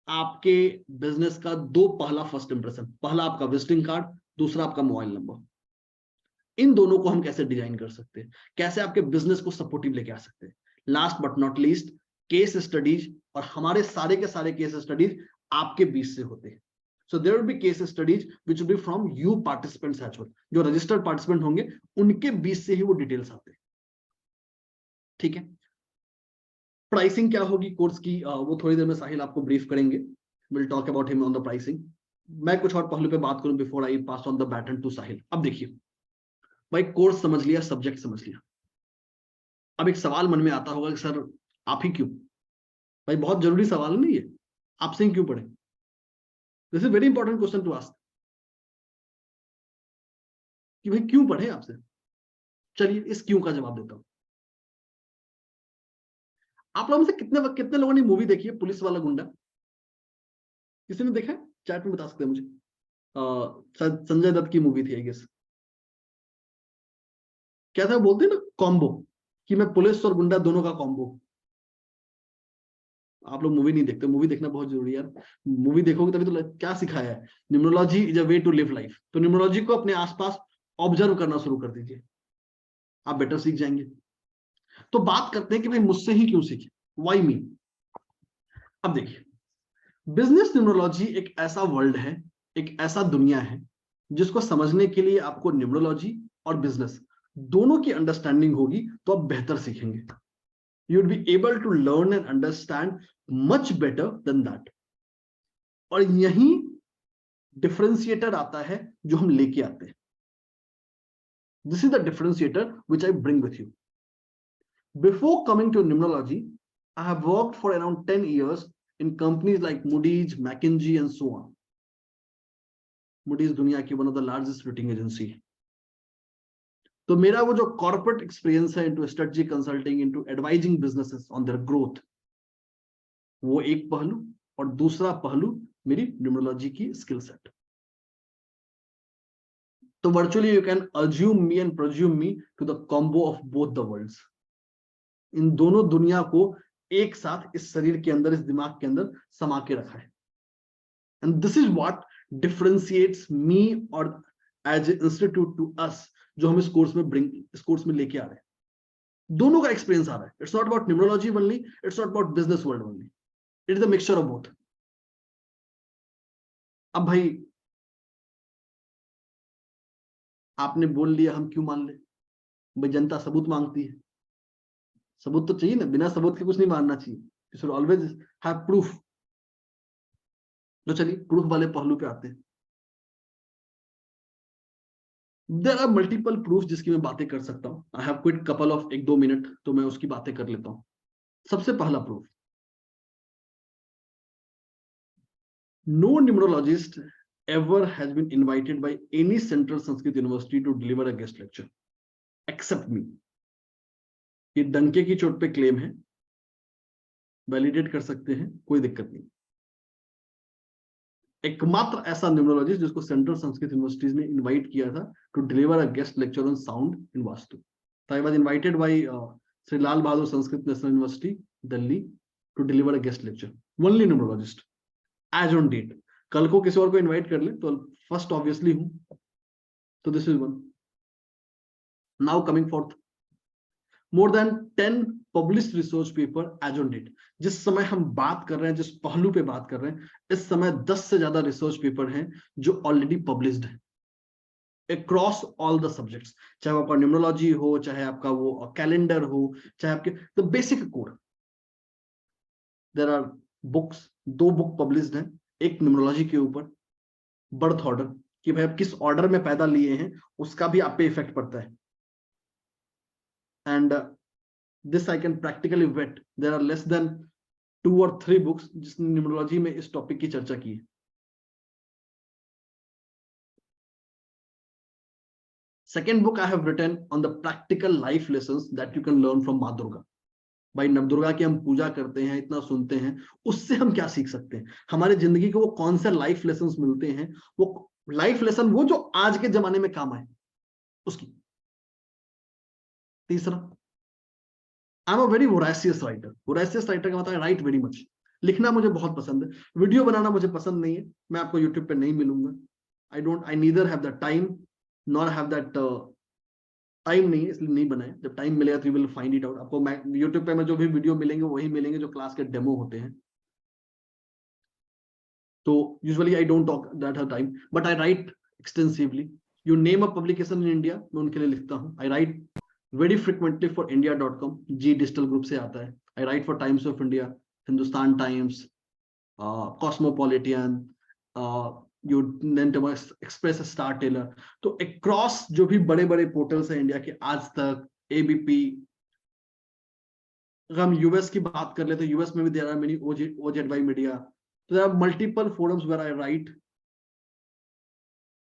आपके बिजनेस का पहला फर्स्ट इंप्रेशन, पहला आपका विजिटिंग कार्ड, दूसरा आपका मोबाइल नंबर। इन दोनों को हम कैसे डिजाइन कर सकते हैं, कैसे आपके बिजनेस को सपोर्टिव लेके आ सकते हैं। Last but not least, case studies, और हमारे सारे के सारे केस स्टडीज आपके बीच से होते हैं। So there will be case studies which will be from you participants as well. जो रजिस्टर्ड पार्टिसिपेंट होंगे उनके बीच से ही वो डिटेल्स आते हैं, ठीक है। प्राइसिंग क्या होगी कोर्स की, वो थोड़ी देर में साहिल आपको ब्रीफ करेंगे। Will talk about him on the pricing. मैं कुछ और पहलू पे बात करूं before I pass on the baton to Sahil. अब देखिए भाई, कोर्स समझ लिया, सब्जेक्ट समझ लिया। अब एक सवाल मन में आता होगा कि सर आप ही क्यों। भाई बहुत जरूरी सवाल नहीं है, आपसे ही क्यों पढ़े। This is very important question to ask, कि भाई क्यों पढ़े आपसे। चलिए इस क्यों का जवाब देता हूं। आप लोगों में से कितने कितने लोगों ने मूवी देखी है पुलिस वाला गुंडा, किसी ने देखा है? चैट में बता सकते हैं मुझे। संजय दत्त की मूवी थी आई गेस। क्या था बोलते हैं ना, कॉम्बो, कि मैं पुलिस और गुंडा दोनों का कॉम्बो। आप लोग मूवी नहीं देखते, मूवी देखना बहुत जरूरी है यार। मूवी देखोगे तभी तो क्या सिखाया है, numerology is a way to live life. तो न्यूमरोलॉजी को अपने आसपास ऑब्जर्व करना शुरू कर दीजिए, आप बेटर सीख जाएंगे। तो बात करते हैं कि भाई मुझसे ही क्यों सीखे, व्हाई मी। अब देखिए, बिजनेस न्यूमरोलॉजी एक ऐसा वर्ल्ड है, एक ऐसा दुनिया है जिसको समझने के लिए आपको न्यूमरोलॉजी और बिजनेस दोनों की अंडरस्टैंडिंग होगी तो आप बेहतर सीखेंगे। You would be able to learn and understand much better than that. और यही डिफरेंशिएटर आता है जो हम लेके आते हैं। This is the differentiator which I bring with you. Before coming to numerology, I have worked for around 10 years in companies like Moody's, McKinsey, and so on. Moody's दुनिया की one of the largest rating agency है। तो मेरा वो जो corporate experience है into strategy consulting, into advising businesses on their growth, वो एक पहलू, और दूसरा पहलू मेरी numerology की skill set। तो virtually you can assume me and presume me to the combo of both the worlds। इन दोनों दुनिया को एक साथ इस शरीर के अंदर, इस दिमाग के अंदर समा के रखा है। And this is what differentiates me or as an institute to us, जो हम इस कोर्स में लेके आ रहे हैं। दोनों का एक्सपीरियंस आ रहा है। It's not about numerology only, it's not about business world only, it is a mixture of both। अब भाई आपने बोल लिया, हम क्यों मान ले? भाई जनता सबूत मांगती है, सबूत तो चाहिए ना, बिना सबूत के कुछ नहीं मानना चाहिए। You should always have proof। तो चलिए प्रूफ वाले पहलू पे आते हैं। देयर आर मल्टीपल प्रूफ जिसकी मैं बातें कर सकता हूं। I have quite couple of 1-2 minute, तो मैं उसकी बातें कर लेता हूं। सबसे पहला proof, no numerologist ever has been invited by any central Sanskrit university to deliver a guest lecture except me। ये डंके की चोट पे क्लेम है, वैलिडेट कर सकते हैं, कोई दिक्कत नहीं। एकमात्र ऐसा न्यूमरोलॉजिस्ट जिसको सेंट्रल संस्कृत यूनिवर्सिटीज ने इनवाइट किया था to deliver a guest lecture on sound in vastu. I was invited by Shri Lal Bahadur Sanskrit National University Delhi to deliver a guest lecture, only numerologist as on date. कल को किसी और को इनवाइट कर ले तो फर्स्ट ऑब्वियसली हूं। तो this is one. Now coming fourth, more than 10 published research paper as on date. जिस समय हम बात कर रहे हैं, जिस पहलू पे बात कर रहे हैं, इस समय 10 से ज्यादा रिसर्च पेपर हैं जो ऑलरेडी पब्लिश्ड है अक्रॉस ऑल द सब्जेक्ट्स। चाहे वो आपका न्यूमरोलॉजी हो, चाहे आपका वो कैलेंडर हो, चाहे आपके the basic code. There are books, 2 book published हैं, एक न्यूमरोलॉजी के ऊपर, बर्थ ऑर्डर, कि भाई आप किस ऑर्डर में पैदा लिए हैं उसका भी आप पे इफेक्ट पड़ता है। And this I can practically vet। there are less than 2 or 3 books जिसने न्यूमरोलॉजी में इस टॉपिक की चर्चा की है। Second book I have written on the practical life lessons that you can learn from माँ दुर्गा। भाई नवदुर्गा की हम पूजा करते हैं, इतना सुनते हैं, उससे हम क्या सीख सकते हैं? हमारे जिंदगी को वो कौन से लाइफ लेसन्स मिलते हैं, वो लाइफ लेसन वो जो आज के जमाने में काम आए उसकी। तीसरा, I am a very voracious writer. Voracious writer का मतलब आई राइट वेरी मच। लिखना मुझे बहुत पसंद है, वीडियो बनाना मुझे पसंद नहीं है। मैं आपको यूट्यूब पे नहीं मिलूंगा। I neither have the time nor have that, time नहीं है इसलिए नहीं बनाए। जब टाइम मिलेगा तो you will find it out. आपको यूट्यूब पे में जो भी वीडियो मिलेंगे वही मिलेंगे जो क्लास के डेमो होते हैं। तो usually I don't talk that have time, but I right extensively. You name a publication in India, मैं उनके लिए लिखता हूँ। आई right very frequently for india.com, G Digital Group से आता है। I write for Times of India, Hindustan Times, Cosmopolitan, you Express, Star Tailor। तो across जो भी बड़े बड़े पोर्टल्स हैं इंडिया के, आज तक, ABP। अगर हम यूएस की बात कर ले तो यूएस में भी there are many OZY media. तो there are multiple forums where I write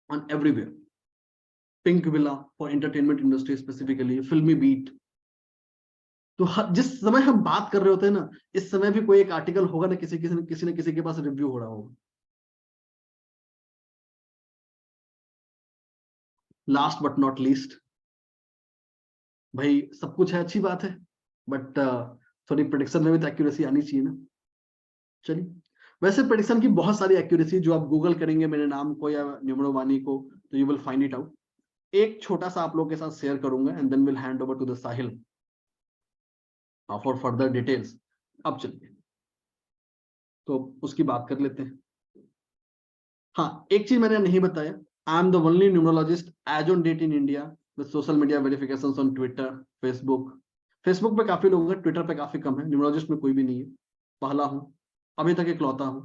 on everywhere। Pink villa for entertainment industry specifically, फिल्मी बीट। तो जिस समय हम बात कर रहे होते हैं ना, इस समय भी कोई एक आर्टिकल होगा ना, किसी न किसी के पास रिव्यू हो रहा होगा। लास्ट बट नॉट लीस्ट, भाई सब कुछ है, अच्छी बात है, बट थोड़ी प्रेडिक्शन में भी तो एक्यूरेसी आनी चाहिए ना। चलिए, वैसे प्रेडिक्शन की बहुत सारी एक्यूरेसी जो आप गूगल करेंगे मेरे नाम को या न्यूमरोवानी को तो you will find it out. एक छोटा सा आप लोगों के साथ शेयर करूंगा and then will hand over to the Sahil. For further details. अब चलिए तो उसकी बात कर लेते हैं। हाँ, एक चीज मैंने नहीं बताया, I am the only numerologist as on date in India with social media verifications on Twitter, Facebook. Facebook पे काफी लोग हैं, ट्विटर पे काफी कम है। न्यूमरोलॉजिस्ट में कोई भी नहीं है, पहला हूं, अभी तक इकलौता हूं।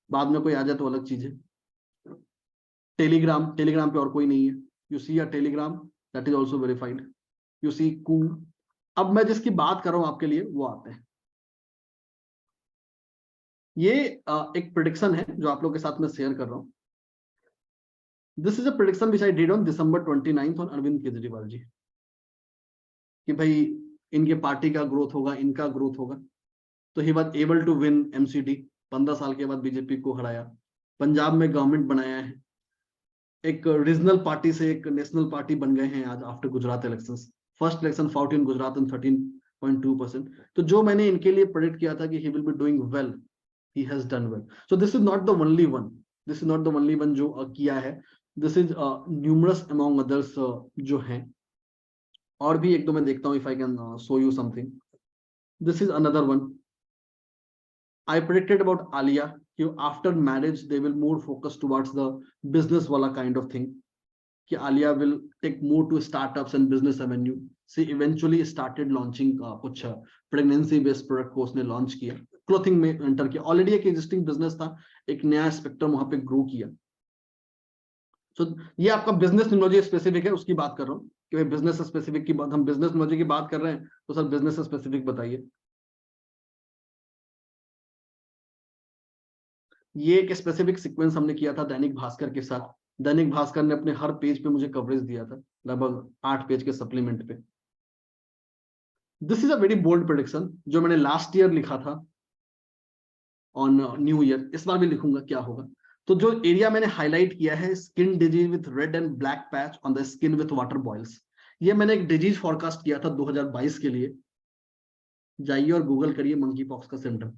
बाद में कोई आ जाए तो अलग चीज है। टेलीग्राम, टेलीग्राम पे और कोई नहीं है। You see a Telegram that is also verified. You see Koo. अब मैं जिसकी बात कर रहा हूं आपके लिए वो आते हैं। ये एक प्रिडिक्शन है जो आप लोग के साथ में शेयर कर रहा हूं। This is a prediction which I did on December 29 on Arvind Kejriwal ji, कि भाई इनके पार्टी का ग्रोथ होगा, इनका ग्रोथ होगा। तो he was able to win MCD, 15 साल के बाद बीजेपी को हराया, पंजाब में गवर्नमेंट बनाया है, एक रीजनल पार्टी से एक नेशनल पार्टी बन गए हैं आज after Gujarat elections. First election fought in Gujarat and 13.2%। तो जो मैंने इनके लिए प्रेडिक्ट किया था कि he will be doing well, he has done well. So this is not the only one, this is not the only one जो किया है, this is numerous among others जो हैं। और भी एक दो मैं देखता हूँ, if I can show you something. This is another one. I predicted about Alia कि after marriage they will more focus towards the business वाला kind of thing, कि Alia will take more to startups and business avenue. She eventually started launching कुछ pregnancy based product को उसने launch किया, clothing में enter किया। Already एक existing business था, एक नया स्पेक्ट्रम वहां पे ग्रो किया। सो ये आपका बिजनेस न्यूमरोलॉजी स्पेसिफिक है, उसकी बात कर रहा हूँ कि भाई बिजनेस स्पेसिफिक की बात, हम बिजनेस न्यूमरोलॉजी की बात कर रहे हैं तो सर बिजनेस स्पेसिफिक बताइए। ये एक स्पेसिफिक सीक्वेंस हमने किया था दैनिक भास्कर के साथ। दैनिक भास्कर ने अपने हर पेज पे मुझे कवरेज दिया था, लगभग 8 पेज के सप्लीमेंट पे। This is a very bold prediction जो मैंने लास्ट ईयर लिखा था ऑन न्यू ईयर, इस बार भी लिखूंगा क्या होगा। तो जो एरिया मैंने हाईलाइट किया है, skin disease with red and black patch on the skin with water boils, ये मैंने एक डिजीज फॉरकास्ट किया था 2022 के लिए। जाइए और गूगल करिए मंकी पॉक्स का सिम्टम।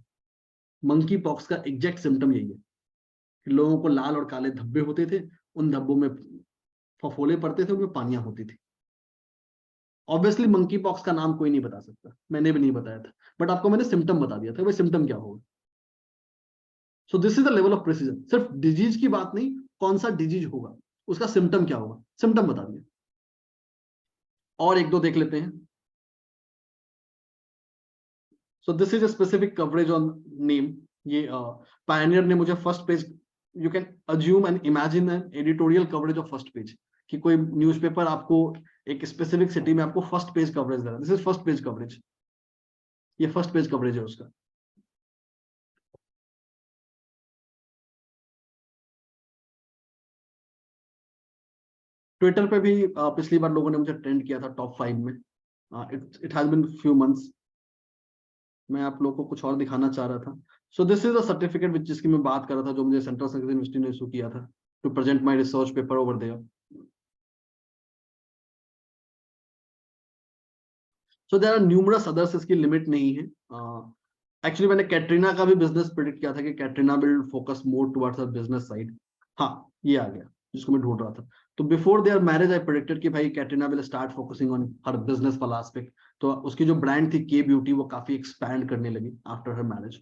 मंकी पॉक्स का एग्जैक्ट सिम्टम यही है कि लोगों को लाल और काले धब्बे होते थे, उन धब्बों में फफोले पड़ते थे, उनमें पानियां होती थी। ऑब्वियसली मंकी पॉक्स का नाम कोई नहीं बता सकता, मैंने भी नहीं बताया था, बट आपको मैंने सिम्टम बता दिया था, भाई सिम्टम क्या होगा। सो this is the level of precision. सिर्फ डिजीज की बात नहीं, कौन सा डिजीज होगा, उसका सिम्टम क्या होगा, सिम्टम बता दिया। और एक दो देख लेते हैं। So this is a specific coverage on name. ये पायनियर ने मुझे first page, you can assume and imagine an editorial coverage of first page, कि कोई न्यूज़पेपर आपको एक स्पेसिफिक सिटी में आपको फर्स्ट पेज कवरेज दे रहा है। This is first page coverage, ये फर्स्ट पेज कवरेज है उसका। ट्विटर पे भी पिछली बार लोगों ने मुझे ट्रेंड किया था टॉप 5 में। It has been few months. मैं आप लोगों को कुछ और दिखाना चाह रहा था। So this is a certificate जिसकी मैं बात कर रहा था, जो मुझे सेंट्रल सक्सेस यूनिवर्सिटी ने इशू किया था to present my research paper over there. So there are numerous others, इसकी लिमिट नहीं है। एक्चुअली मैंने कैटरीना का भी बिजनेस प्रेडिक्ट किया था कि Katrina will focus more towards the business side. हाँ, ये आ गया जिसको मैं ढूंढ रहा था। तो before there marriage I predicted कि भाई Katrina will start focusing on her business वाला एस्पेक्ट। तो उसकी जो ब्रांड थी के ब्यूटी, वो काफी एक्सपैंड करने लगी आफ्टर हर मैरिज।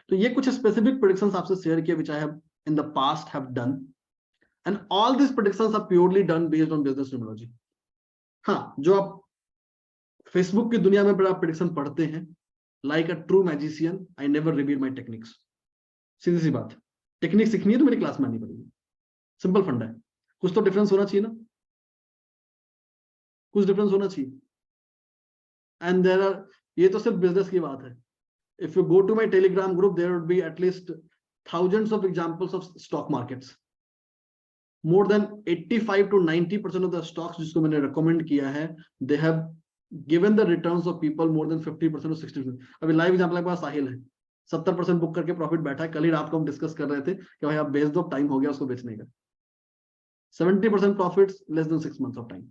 तो ये कुछ स्पेसिफिक प्रेडिक्शंस आपसे शेयर किए which I have in the past have done, and all this predictions are purely done based on business numerology. हाँ, जो आप फेसबुक की दुनिया में बड़ा प्रेडिक्शन पढ़ते हैं, like a true magician I never reveal my techniques. सीधी सी बात, टेक्निक सीखनी है तो मेरी क्लास में आनी पड़ेगी, सिंपल फंडा है। कुछ तो डिफरेंस होना चाहिए ना, कुछ डिफरेंस होना चाहिए। एंड देयर आर, ये तो सिर्फ बिजनेस की बात है। If you go to my Telegram group, there would be at least thousands of examples of stock markets. More than 85 to 90% of the stocks जिसको मैंने recommend किया है, they have given the returns of people more than 50% or 60%. अभी live example के पास साहिल है, 70% book करके profit बैठा है। कल ही रात को हम डिस्कस कर रहे थे कि भाई आप बेच दो, टाइम हो गया उसको बेचने का। 70% profits less than 6 months of time.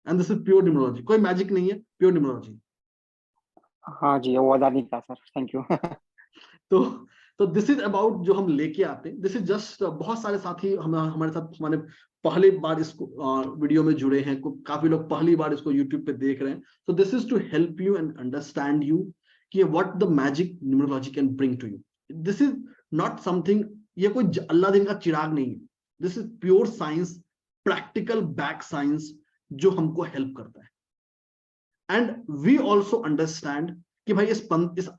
And this is pure numerology, कोई मैजिक नहीं है, प्योर न्यूमरोलॉजी। हाँ जी, वो वादा नहीं था सर, थैंक यू। तो दिस इज अबाउट जो हम लेके आते हैं। दिस इज जस्ट, बहुत सारे साथी हमारे साथ हमारे पहली बार इसको वीडियो में जुड़े हैं, काफी लोग पहली बार इसको यूट्यूब पे देख रहे हैं. So this is to help you and understand you कि what the magic numerology can bring to you. This is not something, ये कोई अल्लाह दिन का चिराग नहीं है. This is pure science, practical back science जो हमको हेल्प करता है. एंड वी ऑल्सो अंडरस्टैंड कि भाई इस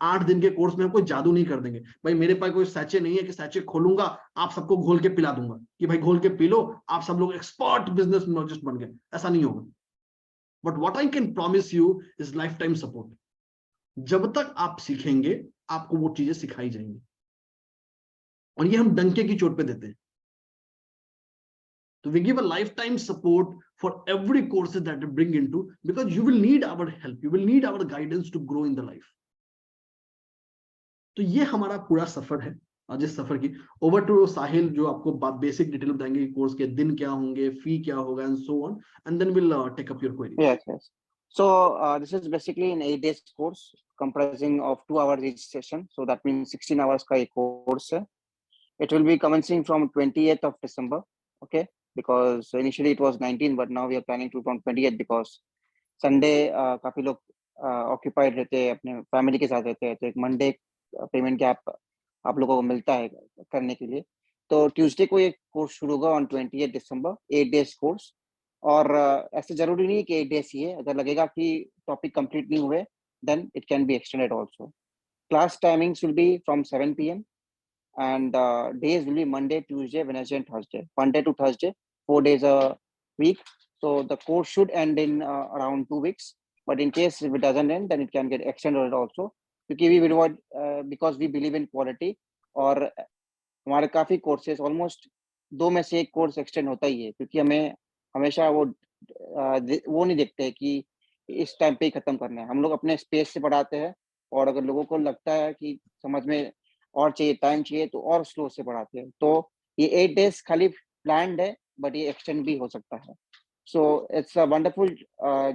8 दिन के कोर्स में हम कोई जादू नहीं कर देंगे. भाई मेरे पास कोई सैचे नहीं है कि सैचे खोलूंगा, आप सबको घोल के पिला दूंगा कि भाई घोल के पी लो, आप सब लोग एक्सपर्ट बिजनेस न्यूमरोलॉजिस्ट बन गए. ऐसा नहीं होगा. But what I can promise you is life time support. जब तक आप सीखेंगे आपको वो चीजें सिखाई जाएंगी, और ये हम डंके की चोट पे देते हैं. So we give a lifetime support for every courses that we bring into, because you will need our help, you will need our guidance to grow in the life. तो ये हमारा पूरा सफर है. आज इस सफर की ओवर टू साहिल जो आपको बेसिक डिटेल बताएंगे कोर्स के दिन क्या होंगे, फी क्या होगा and so on, and then will take up your query. Yes. So this is basically an 8 days course comprising of 2 hours each session. So that means 16 hours का एक course है. It will be commencing from 28th of December. Okay. Because initially it was 19, but now we are planning to from 28 because Sunday काफी लोग occupied रहते हैं, अपने family के साथ रहते हैं, तो एक Monday payment gap आप लोगों को मिलता है करने के लिए. तो Tuesday को ये कोर्स शुरू होगा on 28 December, 8 days कोर्स. और ऐसे जरूरी नहीं कि 8 days ही है. अगर लगेगा कि टॉपिक कंप्लीट नहीं हुए then it can be extended also. Class timings will be from 7 p.m. and days will be Monday, Tuesday, Wednesday and Thursday. Monday to Thursday, 4 days a week. So the course should end in around 2 weeks, but in case if it doesn't end then it can get extended also, because we believe in quality. और हमारे काफी courses almost 2 में से 1 course extend होता ही है, क्योंकि हमें हमेशा वो नहीं देखते कि इस टाइम पे ही खत्म करना है. हम लोग अपने स्पेस से पढ़ाते हैं, और अगर लोगों को लगता है कि समझ में और चाहिए, टाइम चाहिए, तो और स्लो से पढ़ाते हैं. तो ये 8 days खाली प्लान्ड है, बट ये एक्सटेंड भी हो सकता है. So it's a wonderful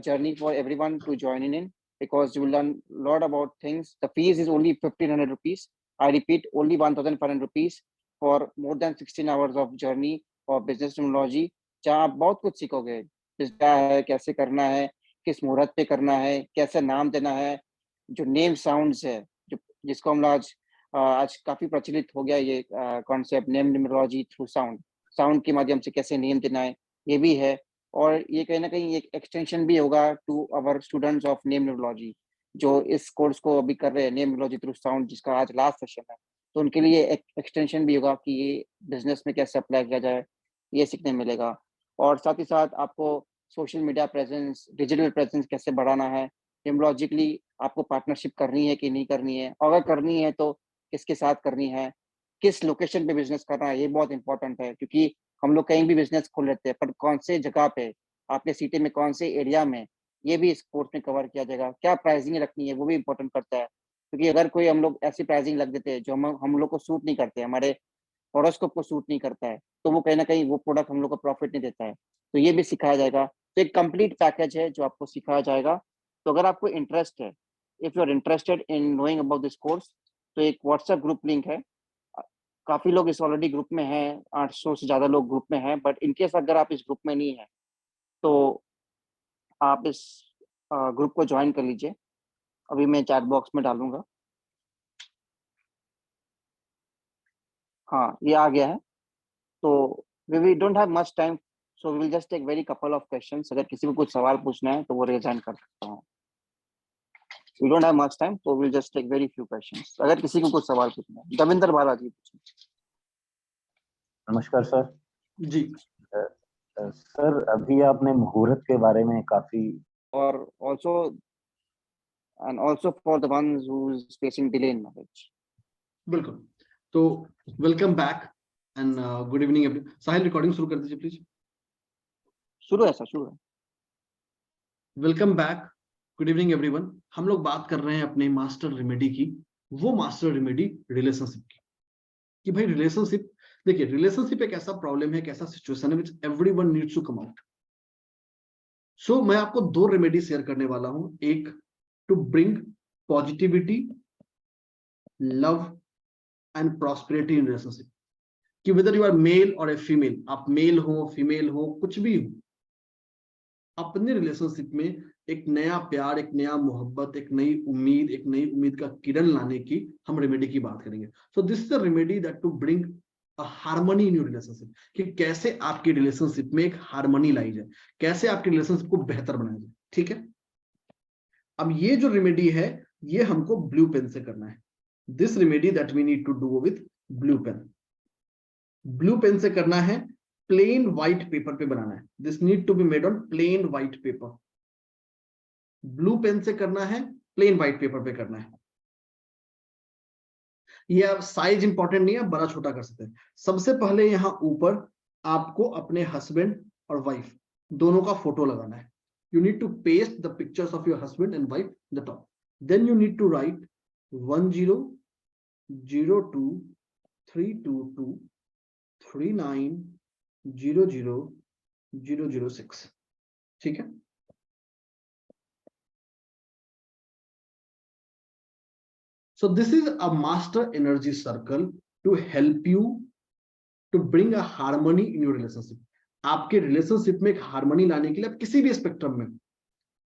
journey for everyone to join in, because you will learn a lot about things. The fees is only 1,500 rupees. I repeat, only 1,500 rupees for more than 16 hours of journey of business numerology, जहाँ आप बहुत कुछ सीखोगे. क्या है, कैसे करना है, किस मुहूर्त पे करना है, कैसे नाम देना है, जो नेम साउंड्स है, जो जिसको हम आज काफी प्रचलित हो गया ये concept, name numerology through sound के माध्यम से कैसे नेम देना है, ये भी है. और ये कहीं ना कहीं एक एक्सटेंशन भी होगा to our students of name numerology जो इस कोर्स को अभी कर रहे हैं, नेम न्यूमरोलॉजी थ्रू साउंड, जिसका आज लास्ट सेशन है. तो उनके लिए एक एक्सटेंशन भी होगा कि ये बिजनेस में कैसे अप्लाई किया जाए, ये सीखने मिलेगा. और साथ ही साथ आपको social media presence, digital presence कैसे बढ़ाना है, न्यूमरोलॉजिकली आपको पार्टनरशिप करनी है कि नहीं करनी है, अगर करनी है तो किसके साथ करनी है, किस लोकेशन पे बिजनेस करना है, ये बहुत इंपॉर्टेंट है. क्योंकि हम लोग कहीं भी बिजनेस खोल लेते हैं, पर कौन से जगह पे, आपके सिटी में कौन से एरिया में, ये भी इस कोर्स में कवर किया जाएगा. क्या प्राइसिंग रखनी है वो भी इंपॉर्टेंट करता है, क्योंकि अगर कोई हम लोग ऐसी प्राइसिंग लग देते हैं जो हम लोग को सूट नहीं करते, हमारे हॉरोस्कोप को सूट नहीं करता है, तो वो कहीं ना कहीं वो प्रोडक्ट हम लोग को प्रॉफिट नहीं देता है. तो ये भी सिखाया जाएगा. तो एक कंप्लीट पैकेज है जो आपको सिखाया जाएगा. तो अगर आपको इंटरेस्ट है, if you are interested in knowing about this course, तो एक व्हाट्सएप ग्रुप लिंक है. काफी लोग इस ऑलरेडी ग्रुप में हैं, 800 से ज्यादा लोग ग्रुप में हैं. बट इनकेस अगर आप इस ग्रुप में नहीं है तो आप इस ग्रुप को ज्वाइन कर लीजिए. अभी मैं चैट बॉक्स में डालूंगा. हाँ, ये आ गया है. तो we don't have much time, so we will just take very couple of questions. अगर किसी को कुछ सवाल पूछना है तो वो रेज हैंड कर सकता हूँ. We don't have much time, तो we will just take very few questions. अगर किसी को कुछ सवाल पूछना है, दविंदर बालाजी पूछिए. नमस्कार सर. जी सर, अभी आपने मुहूर्त के बारे में काफी, और also for the ones who's facing delay in marriage. बिल्कुल. तो welcome back and good evening everyone. Sahil recording शुरू कर दीजिए प्लीज. शुरू है सर, शुरू है. Welcome back, good evening everyone. हम लोग बात कर रहे हैं अपने मास्टर रेमेडी की. वो मास्टर रेमेडी रिलेशनशिप की, कि भाई रिलेशनशिप, देखिए रिलेशनशिप एक ऐसा प्रॉब्लम है, एक ऐसा सिचुएशन है which everyone needs to come out. So मैं आपको 2 रेमेडी शेयर करने वाला हूं. एक to bring positivity, love and prosperity in relationship. कि वेदर यू आर मेल और ए फीमेल, आप मेल हो फीमेल हो कुछ भी हो, अपने रिलेशनशिप में एक नया प्यार, एक नया मोहब्बत, एक नई उम्मीद का किरण लाने की हम रेमेडी की बात करेंगे। So this is the remedy that to bring a harmony in your relationship, कि कैसे आपकी रिलेशनशिप में एक हार्मनी लाई जाए, कैसे आपके रिलेशनशिप को बेहतर बनाया जाए। ठीक है, अब ये जो रेमेडी है ये हमको ब्लू पेन से करना है। This remedy that we need to do with blue pen, blue pen से करना है, प्लेन व्हाइट पेपर पे बनाना है। This need to be made on plain white paper. Blue pen से करना है, प्लेन व्हाइट पेपर पे करना है। ये अब साइज इंपॉर्टेंट नहीं है, बड़ा छोटा कर सकते हैं। सबसे पहले यहां ऊपर आपको अपने हस्बैंड और वाइफ दोनों का फोटो लगाना है। You need to paste the pictures of your husband and wife the top. Then you need to write 1002232239000006। ठीक है, so this is a master energy circle to help you to bring a harmony in your relationship। आपके relationship में एक harmony लाने के लिए आप किसी भी स्पेक्ट्रम में,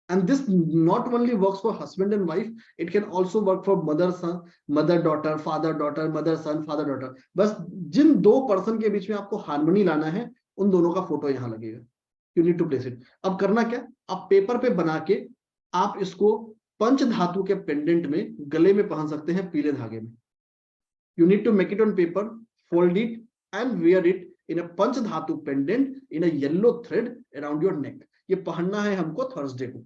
and this not only works for husband and wife, it can also work for mother son, mother daughter, father daughter, mother son, father daughter। बस जिन दो पर्सन के बीच में आपको हार्मनी लाना है उन दोनों का फोटो यहां लगेगा। You need to place it. अब करना क्या, आप पेपर पे बना के आप इसको पंच धातु के पेंडेंट में गले में पहन सकते हैं, पीले धागे में। You need to make it on paper, fold it and wear it in a panch dhatu pendant in a yellow thread around your neck. ये पहनना है हमको थर्सडे को।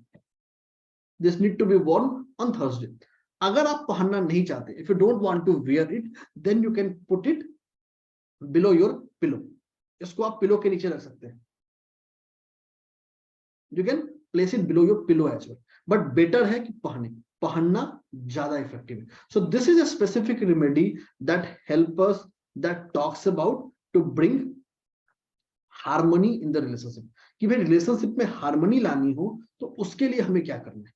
This need to be worn on Thursday। अगर आप पहनना नहीं चाहते, if you don't want to wear it, then you can put it below your pillow। इसको आप पिलो के नीचे रख सकते हैं। You can place it below your pillow as well, but better है कि पहनना ज्यादा इफेक्टिव है। So this is a specific remedy that help us, that talks about to bring harmony in the relationship। कि भाई रिलेशनशिप में harmony लानी हो तो उसके लिए हमें क्या करना है।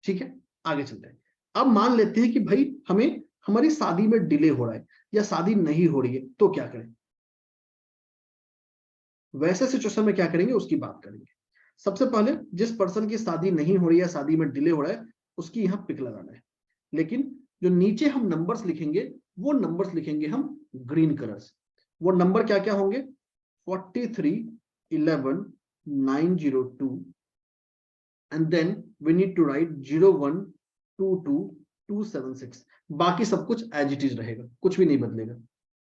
ठीक है, आगे चलते हैं। अब मान लेते हैं कि भाई हमें हमारी शादी में डिले हो रहा है या शादी नहीं हो रही है, तो क्या करें। वैसे सिचुएशन में क्या करेंगे उसकी बात करेंगे। सबसे पहले जिस पर्सन की शादी नहीं हो रही है, शादी में डिले हो रहा है, उसकी यहां पिक लगाना है। लेकिन जो नीचे हम नंबर्स लिखेंगे वो नंबर्स लिखेंगे हम ग्रीन कलर से। वो नंबर क्या क्या होंगे, 43 11 902 and then we need to write 0122276। बाकी सब कुछ एज इट इज रहेगा, कुछ भी नहीं बदलेगा।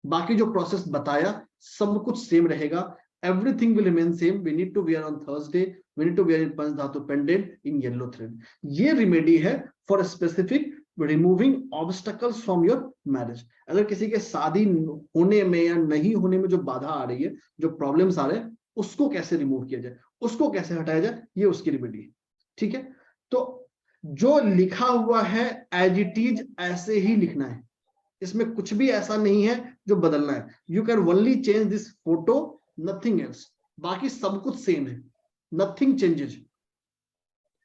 बाकी जो प्रोसेस बताया सब कुछ सेम रहेगा। Everything will remain same. We need to wear on Thursday, we need to wear in panch dhatu pendant in yellow thread. ये रेमेडी है for specific removing obstacles from your marriage. अगर किसी के शादी होने में या नहीं होने में जो बाधा आ रही है, जो प्रॉब्लम्स आ रहे हैं, उसको कैसे रिमूव किया जाए, उसको कैसे हटाया जाए, ये उसकी रेमेडी है। ठीक है, तो जो लिखा हुआ है एज इट इज ऐसे ही लिखना है, इसमें कुछ भी ऐसा नहीं है जो बदलना है। You can only change this photo, nothing else. बाकी सब कुछ सेम है, नथिंग चेंजेज।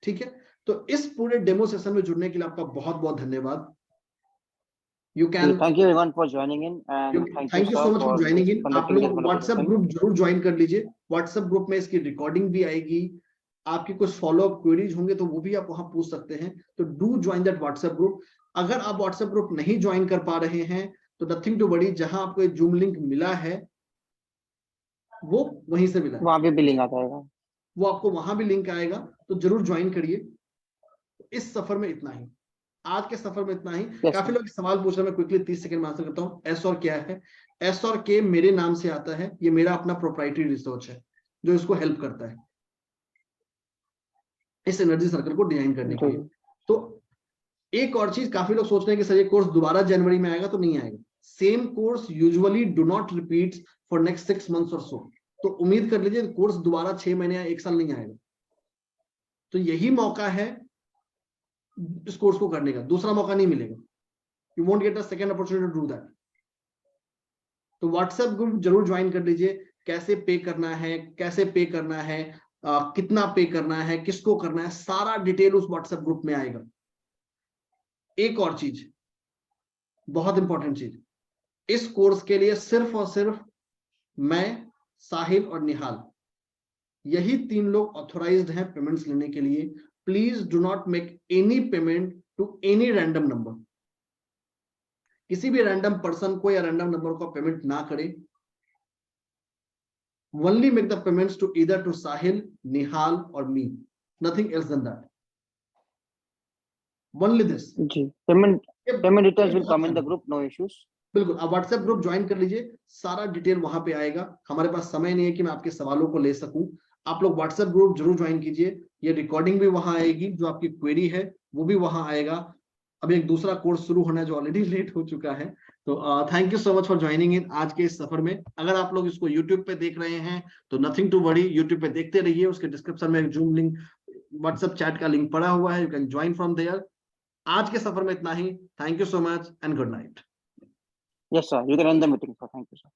ठीक है, तो इस पूरे डेमो सेशन में जुड़ने के लिए आपका बहुत बहुत धन्यवाद। You can thank you everyone for joining in and thank you so much for joining in। आप conducting this लोग wonderful व्हाट्सएप session। ग्रुप जरूर ज्वाइन कर लीजिए। व्हाट्सएप ग्रुप में इसकी रिकॉर्डिंग भी आएगी। आपकी कुछ फॉलोअप क्वेरीज होंगे तो वो भी आप वहां पूछ सकते हैं। तो do join that WhatsApp group. अगर आप व्हाट्सएप ग्रुप नहीं ज्वाइन कर पा रहे हैं तो नथिंग टू वरी, जहां आपको एक जूम लिंक मिला है वो वहीं से मिला है, वहां भी लिंक आता है, वो आपको वहां भी लिंक आएगा, तो जरूर ज्वाइन करिए। इस सफर में इतना ही, आज के सफर में इतना ही। काफी लोग सवाल पूछ रहे हैं, मैं क्विकली 30 सेकंड में आंसर करता हूँ। एस और क्या है, एस और के मेरे नाम से आता है। ये मेरा अपना प्रोप्राइटरी रिसर्च है जो इसको हेल्प करता है इस एनर्जी सर्कल को डिजाइन करने के लिए। तो एक और चीज, काफी लोग सोच रहे हैं कि सर ये कोर्स दोबारा जनवरी में आएगा, तो नहीं आएगा। Same course usually do not repeat for next 6 months और सो। तो उम्मीद कर लीजिए कोर्स दोबारा 6 महीने या 1 साल नहीं आएगा। तो यही मौका है इस कोर्स को करने का, दूसरा मौका नहीं मिलेगा। You won't get a second opportunity to do that. तो व्हाट्सएप ग्रुप जरूर ज्वाइन कर लीजिए। कैसे पे करना है, कैसे पे करना है, कितना पे करना है, किसको करना है, सारा डिटेल उस व्हाट्सएप ग्रुप में आएगा। एक और चीज, बहुत इंपॉर्टेंट चीज, इस कोर्स के लिए सिर्फ और सिर्फ मैं, साहिल और निहाल, यही 3 लोग ऑथोराइज्ड हैं पेमेंट्स लेने के लिए। Please do not make any payment to any random number. किसी भी रैंडम पर्सन को या रैंडम नंबर को पेमेंट ना करें। Only make the payments to either to Sahil, Nihal or me. Nothing else than that. Only this. जी, payment details will come in the group, no issues. बिल्कुल, आप WhatsApp group join कर लीजिए, सारा detail वहां पे आएगा। हमारे पास समय नहीं है कि मैं आपके सवालों को ले सकूं। आप लोग व्हाट्सएप ग्रुप जरूर ज्वाइन कीजिए। ये रिकॉर्डिंग भी वहां आएगी, जो आपकी क्वेरी है वो भी वहां आएगा। अभी एक दूसरा कोर्स शुरू होना है जो ऑलरेडी लेट हो चुका है। तो thank you so much for joining in आज के इस सफर में। अगर आप लोग इसको यूट्यूब पे देख रहे हैं तो नथिंग टू वरी, यूट्यूब पे देखते रहिए। उसके डिस्क्रिप्शन में जूम लिंक, व्हाट्सएप चैट का लिंक पड़ा हुआ है, you can join from there. आज के सफर में इतना ही। Thank you so much and good night. Yes sir, you can end the meeting sir. Thank you sir.